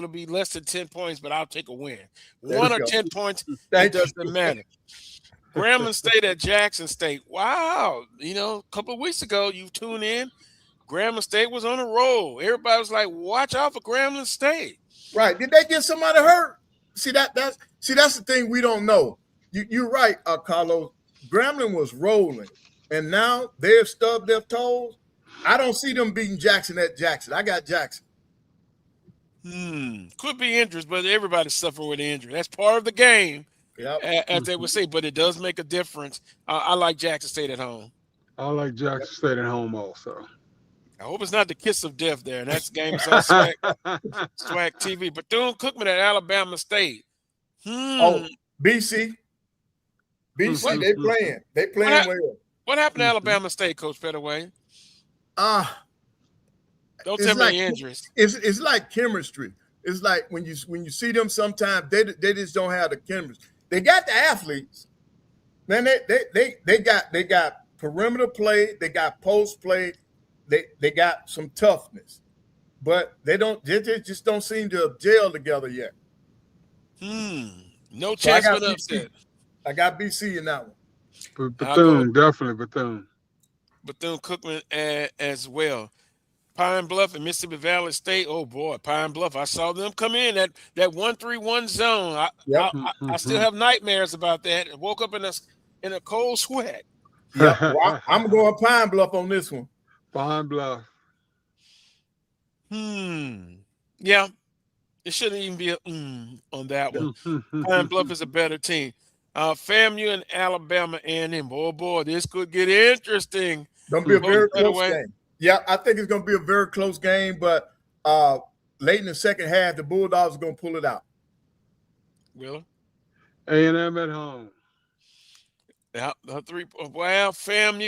be less than 10 points, but I'll take a win. 1 or 10 points, it doesn't matter. Grambling State at Jackson State. Wow. A couple of weeks ago, you tuned in. Grambling State was on a roll. Everybody was like, watch out for Grambling State. Right. Did they get somebody hurt? See, that's the thing we don't know. You're right, Carlos. Grambling was rolling, and now they've stubbed their toes. I don't see them beating Jackson at Jackson. I got Jackson. Could be interest, but everybody's suffering with injury. That's part of the game, as they would say, but it does make a difference. I like Jackson State at home. I like Jackson State at home also. I hope it's not the kiss of death there. And that's the game on SWAC TV. Bethune-Cookman at Alabama State. Oh, BC, they playing. They playing well. What happened to Alabama State, Coach Pettaway? Don't tell me injuries. It's like chemistry. It's like when you see them sometimes, they just don't have the chemistry. They got the athletes. Man, they got perimeter play, they got post play, they got some toughness. But they just don't seem to have gelled together yet. No chance for an upset. I got BC in that one. Bethune, definitely Bethune. Bethune-Cookman as well. Pine Bluff and Mississippi Valley State. Oh boy, Pine Bluff! I saw them come in that 1-3-1 zone. I still have nightmares about that. I woke up in a cold sweat. Yeah, well, I'm going Pine Bluff on this one. Pine Bluff. Yeah, it shouldn't even be a on that one. Pine Bluff is a better team. FAMU and Alabama A&M. Oh boy, this could get interesting. Gonna be a very close game. Yeah, I think it's gonna be a very close game, but late in the second half, the Bulldogs are gonna pull it out. Really? A&M at home. Yeah, FAMU.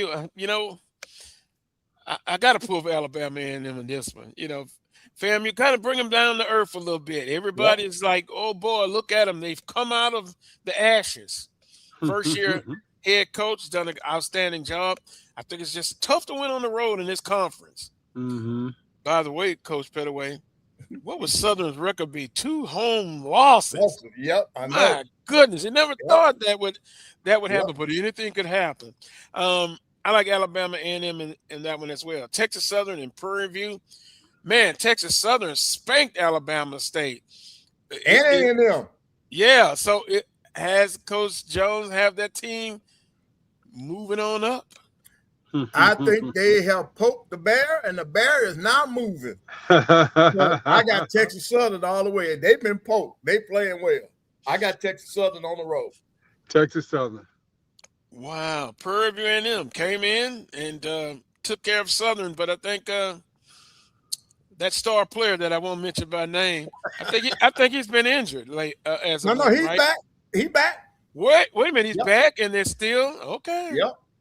I got to pull for Alabama A&M in this one. FAMU kind of bring them down to earth a little bit. Everybody's like, oh boy, look at them. They've come out of the ashes. First year head coach done an outstanding job. I think it's just tough to win on the road in this conference. By the way, Coach Pettaway, what would Southern's record be? 2 home losses. Yep, I know. My goodness, you never thought that would happen, but anything could happen. I like Alabama A&M in that one as well. Texas Southern and Prairie View. Man, Texas Southern spanked Alabama State. And A&M. Yeah, so it has Coach Jones have that team moving on up. I think they have poked the bear, and the bear is now moving. I got Texas Southern all the way. They've been poked. They playing well. I got Texas Southern on the road. Texas Southern. Wow, Prairie View A&M came in and took care of Southern, but I think that star player that I won't mention by name, I think he's been injured. Like as No, of he's right? back. He's back. Wait a minute, he's Yep. back, and they're still okay.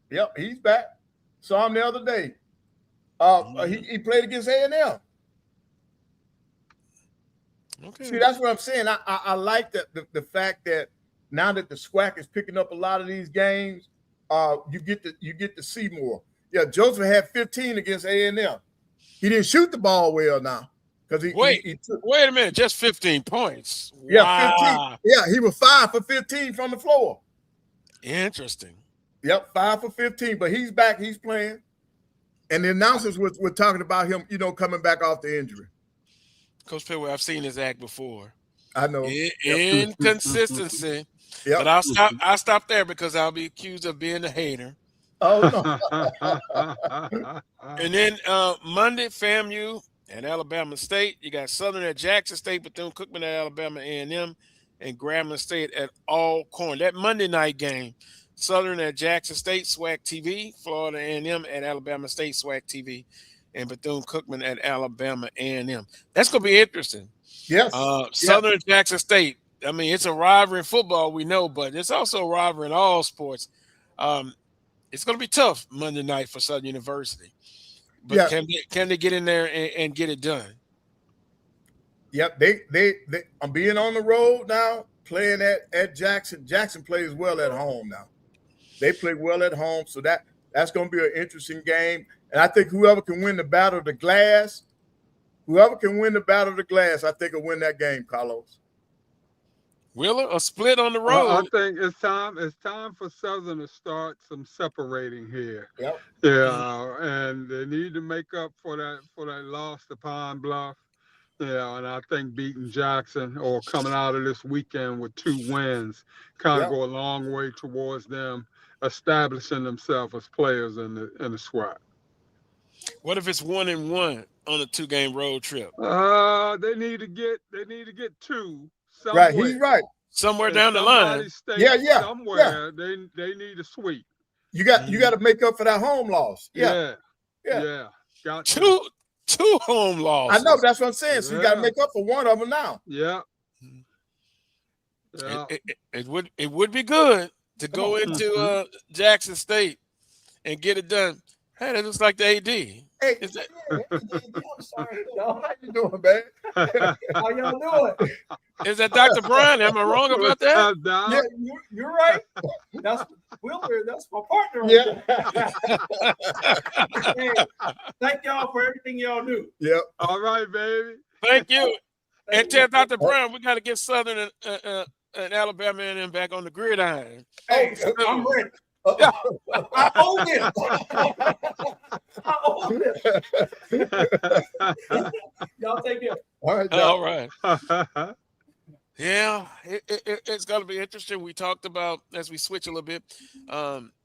Yep, he's back. Saw him the other day. He played against A&M. Okay. See, that's what I'm saying. I like the fact that now that the SWAC is picking up a lot of these games, you get to see more. Yeah, Joseph had 15 against A&M. He didn't shoot the ball well now because wait a minute, just 15 points. Yeah, wow. 15. Yeah, he was 5 for 15 from the floor. Interesting. Yep, 5 for 15, but he's back. He's playing. And the announcers were talking about him, coming back off the injury. Coach Pitwell, I've seen his act before. I know. Inconsistency. Yep. But I'll stop there because I'll be accused of being a hater. Oh no. And then Monday, FAMU and Alabama State. You got Southern at Jackson State, Bethune-Cookman at Alabama A&M, and Grambling State at Alcorn. That Monday night game, Southern at Jackson State, SWAC TV, Florida A&M at Alabama State, SWAC TV, and Bethune-Cookman at Alabama A&M. That's going to be interesting. Yes. Southern at Jackson State. I mean, it's a rivalry in football, we know, but it's also a rivalry in all sports. It's going to be tough Monday night for Southern University. But can they get in there and get it done? Yep. They I'm being on the road now, playing at Jackson. Jackson plays well at home now. They play well at home, so that's going to be an interesting game. And I think whoever can win the battle of the glass, I think will win that game, Carlos. Wheeler, a split on the road. I think it's time for Southern to start some separating here. Yep. Yeah, and they need to make up for that loss to Pine Bluff. Yeah, and I think beating Jackson or coming out of this weekend with 2 wins kind of go a long way towards them establishing themselves as players in the SWAC. What if it's 1-1 on a 2-game road trip? They need to get 2. Somewhere. Right, he's right. Somewhere down the line. Somewhere they need a sweep. You got to make up for that home loss. Yeah. Got two home losses. I know, that's what I'm saying. So you got to make up for one of them now. Yeah. It would be good to go into Jackson State and get it done. Hey, that looks like the AD. Hey, I'm sorry. How you doing, man? How y'all doing? Is that Dr. Brian? Am I wrong about that? Yeah, you're right. That's Wilbur. That's my partner. Hey, thank y'all for everything y'all do. Yep. All right, baby. Thank you. And tell Dr. Brown we got to get Southern and Alabama and them back on the gridiron. Hey, I'm ready. I own it. I own it. Y'all take care. All right. Yeah, it's going to be interesting. We talked about, as we switch a little bit,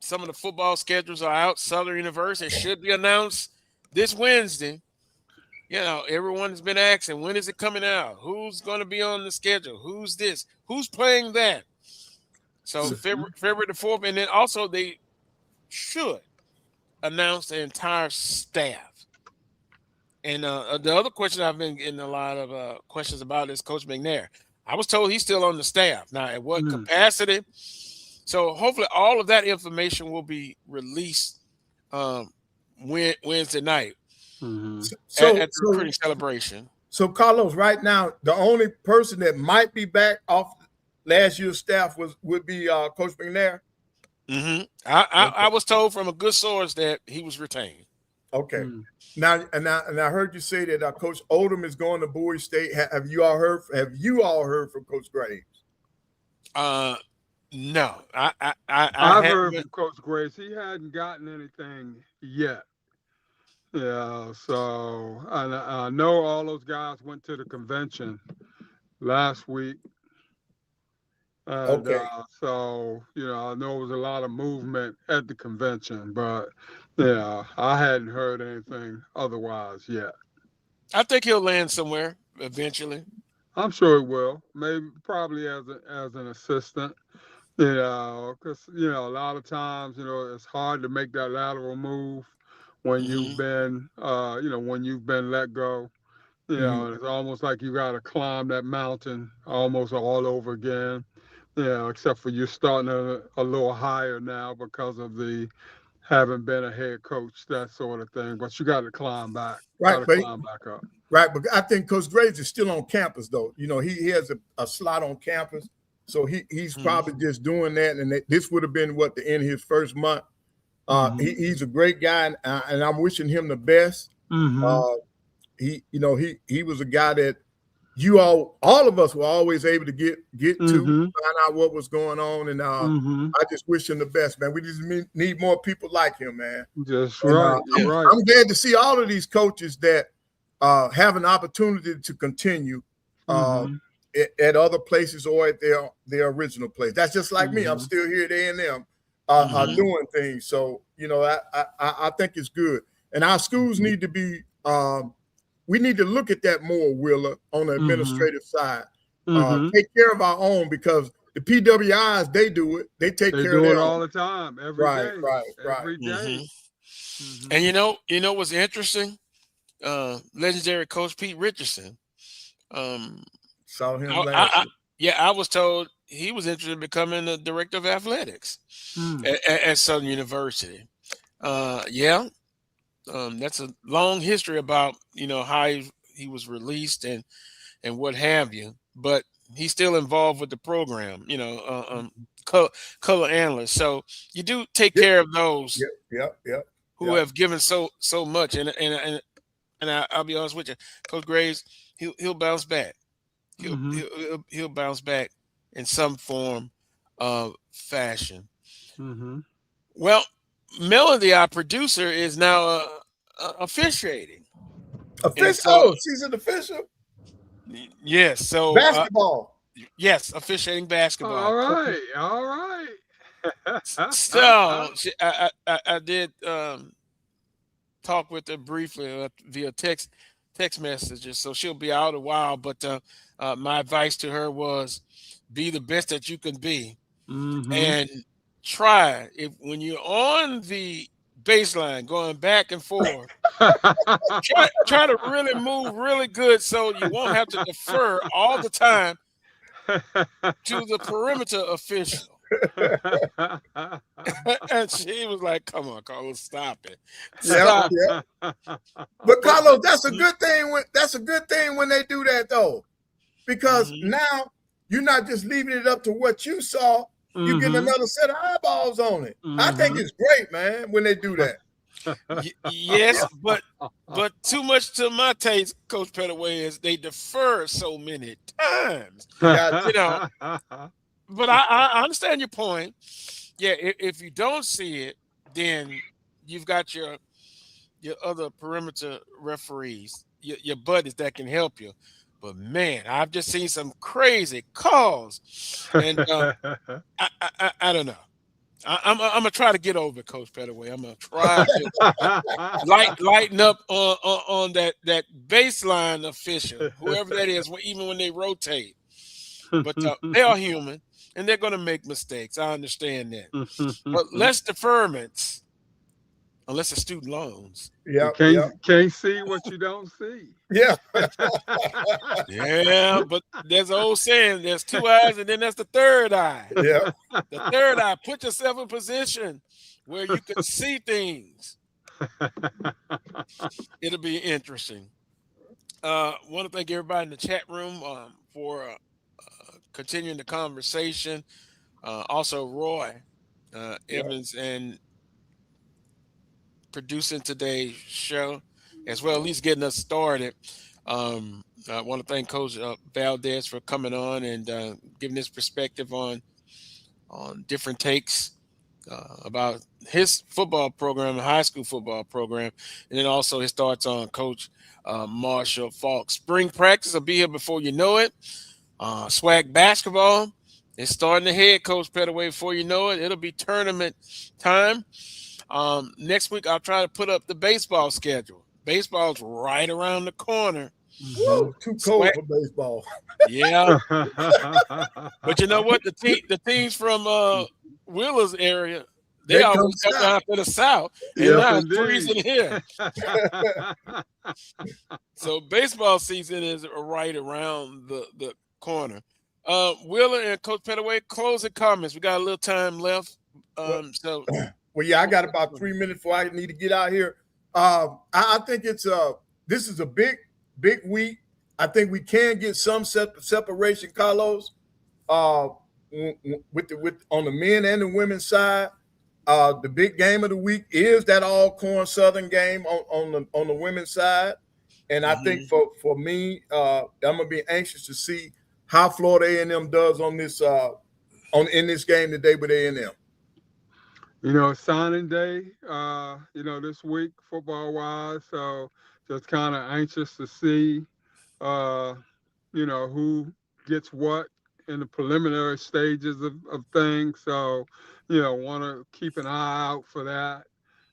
some of the football schedules are out. Southern University should be announced this Wednesday. You know, everyone's been asking, when is it coming out? Who's going to be on the schedule? Who's this? Who's playing that? So February the 4th, and then also they should announce the entire staff. And the other question I've been getting a lot of questions about is Coach McNair. I was told he's still on the staff. Now, at what capacity? So hopefully all of that information will be released Wednesday night at the recruiting celebration. So, Carlos, right now, the only person that might be back off last year's staff would be Coach McNair. Mm-hmm. I was told from a good source that he was retained. Okay. Now, I heard you say that Coach Odom is going to Bowie State. Have you all heard from Coach Graves? No. I've heard from Coach Graves. He hadn't gotten anything yet. Yeah. So I know all those guys went to the convention last week. And Okay. so, I know it was a lot of movement at the convention, but yeah, I hadn't heard anything otherwise yet. I think he'll land somewhere eventually. I'm sure it will. Maybe, probably as an assistant. Because a lot of times, it's hard to make that lateral move when you've been, when you've been let go. And it's almost like you got to climb that mountain almost all over again. Except for you're starting a little higher now because of the having been a head coach, that sort of thing. But you got to climb back. Right, Climb back up. Right, but I think Coach Graves is still on campus, though. He has a slot on campus, so he's probably just doing that. And this would have been the end of his first month. He's a great guy, and I'm wishing him the best. He was a guy that all of us were always able to get to find out what was going on, and I just wish him the best, man. We just need more people like him, man. Just right. Right. I'm glad to see all of these coaches that have an opportunity to continue at other places or at their original place. That's just like me. I'm still here at A&M doing things. So, I think it's good. And our schools need to be we need to look at that more, Willa, on the administrative side. Take care of our own, because the PWIs, they do it. They take care of it all the time, every day. Every day. And you know what's interesting? Legendary Coach Pete Richardson. Saw him last year. I was told he was interested in becoming the director of athletics at Southern University. That's a long history about how he was released and what have you, but he's still involved with the program. Color analyst. So you do take care of those who have given so much, and I'll be honest with you, Coach Graves, he'll bounce back. He'll bounce back in some form of fashion. Well, Melody, our producer, is now officiating. She's an official. Yes. So basketball. Yes, officiating basketball. All right. So I did talk with her briefly via text messages. So she'll be out a while. But my advice to her was, be the best that you can be, and try, when you're on the baseline going back and forth, try to really move really good so you won't have to defer all the time to the perimeter official. And she was like, "Come on, Carlos, stop it." Stop. But Carlos, that's a good thing when they do that, though, because now you're not just leaving it up to what you saw. You get another set of eyeballs on it. I think it's great, man, when they do that. Yes, but too much to my taste, Coach Pettaway, is they defer so many times. But I understand your point. Yeah, if you don't see it, then you've got your other perimeter referees, your buddies that can help you. But man, I've just seen some crazy calls, and I don't know. I'm gonna try to get over it, Coach Pettaway. I'm gonna try to lighten up on that baseline official, whoever that is, even when they rotate. But they are human, and they're gonna make mistakes. I understand that, but less deferments. Unless it's student loans. Can't see what you don't see. Yeah. Yeah, but there's an old saying, there's two eyes and then there's the third eye. Yeah. The third eye, put yourself in position where you can see things. It'll be interesting. Want to thank everybody in the chat room for continuing the conversation. Also, Roy Evans and producing today's show as well, at least getting us started. I want to thank Coach Valdez for coming on and giving his perspective on different takes about his football program, high school football program, and then also his thoughts on Coach Marshall Falk. Spring practice will be here before you know it. Swag basketball It's starting to head, Coach Pettaway. Before you know it, it'll be tournament time. Next week, I'll try to put up the baseball schedule. Baseball's right around the corner. Woo, too cold for baseball. Yeah. But you know what? The teams from Wheeler's area, they always come down to the south. And now it's freezing here. So baseball season is right around the corner. Wheeler and Coach Pettaway, closing comments. We got a little time left. Well, yeah, I got about 3 minutes before I need to get out here. I think it's this is a big week. I think we can get some separation, Carlos, with on the men and the women's side. The big game of the week is that Alcorn Southern game on the women's side, and I think for me, I'm gonna be anxious to see how Florida A&M does on this in this game today with A&M. You know, signing day, this week, football-wise, so just kind of anxious to see, who gets what in the preliminary stages of things. So, want to keep an eye out for that.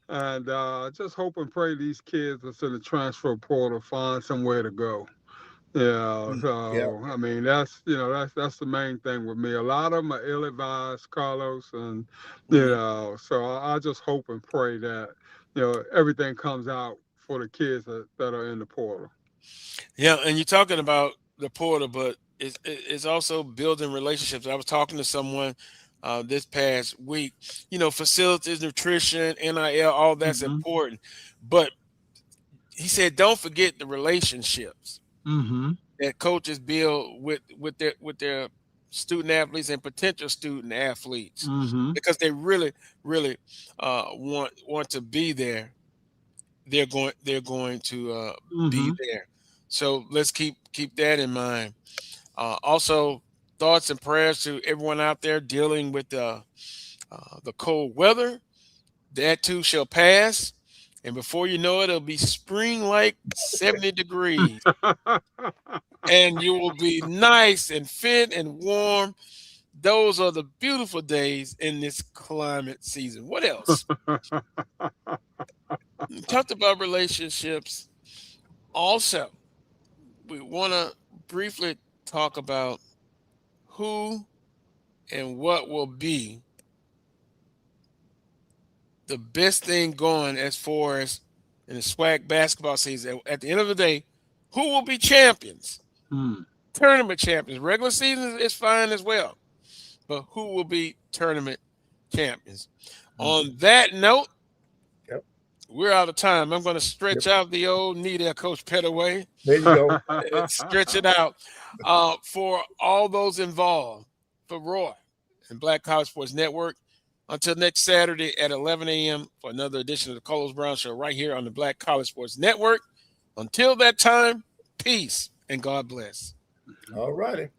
And just hope and pray these kids that's in the transfer portal find somewhere to go. Yeah, so I mean that's the main thing with me. A lot of them are ill-advised, Carlos, and so I just hope and pray that everything comes out for the kids that are in the portal. Yeah, and you're talking about the portal, but it's also building relationships. I was talking to someone this past week. Facilities, nutrition, NIL, all that's important, but he said don't forget the relationships. That coaches build with their student athletes and potential student athletes, because they really want to be there. They're going to be there. So let's keep that in mind. Also, thoughts and prayers to everyone out there dealing with the cold weather. That too shall pass. And before you know it, it'll be spring like 70 degrees. And you will be nice and fit and warm. Those are the beautiful days in this climate season. What else? We talked about relationships. Also, we want to briefly talk about who and what will be the best thing going as far as in the SWAC basketball season. At the end of the day, who will be champions? Tournament champions. Regular season is fine as well, but who will be tournament champions? On that note, we're out of time. I'm going to stretch out the old knee there, Coach Pettaway. There you go. Stretch it out for all those involved, for Roy and Black College Sports Network. Until next Saturday at 11 a.m. for another edition of the Carlos Brown Show right here on the Black College Sports Network. Until that time, peace and God bless. All righty.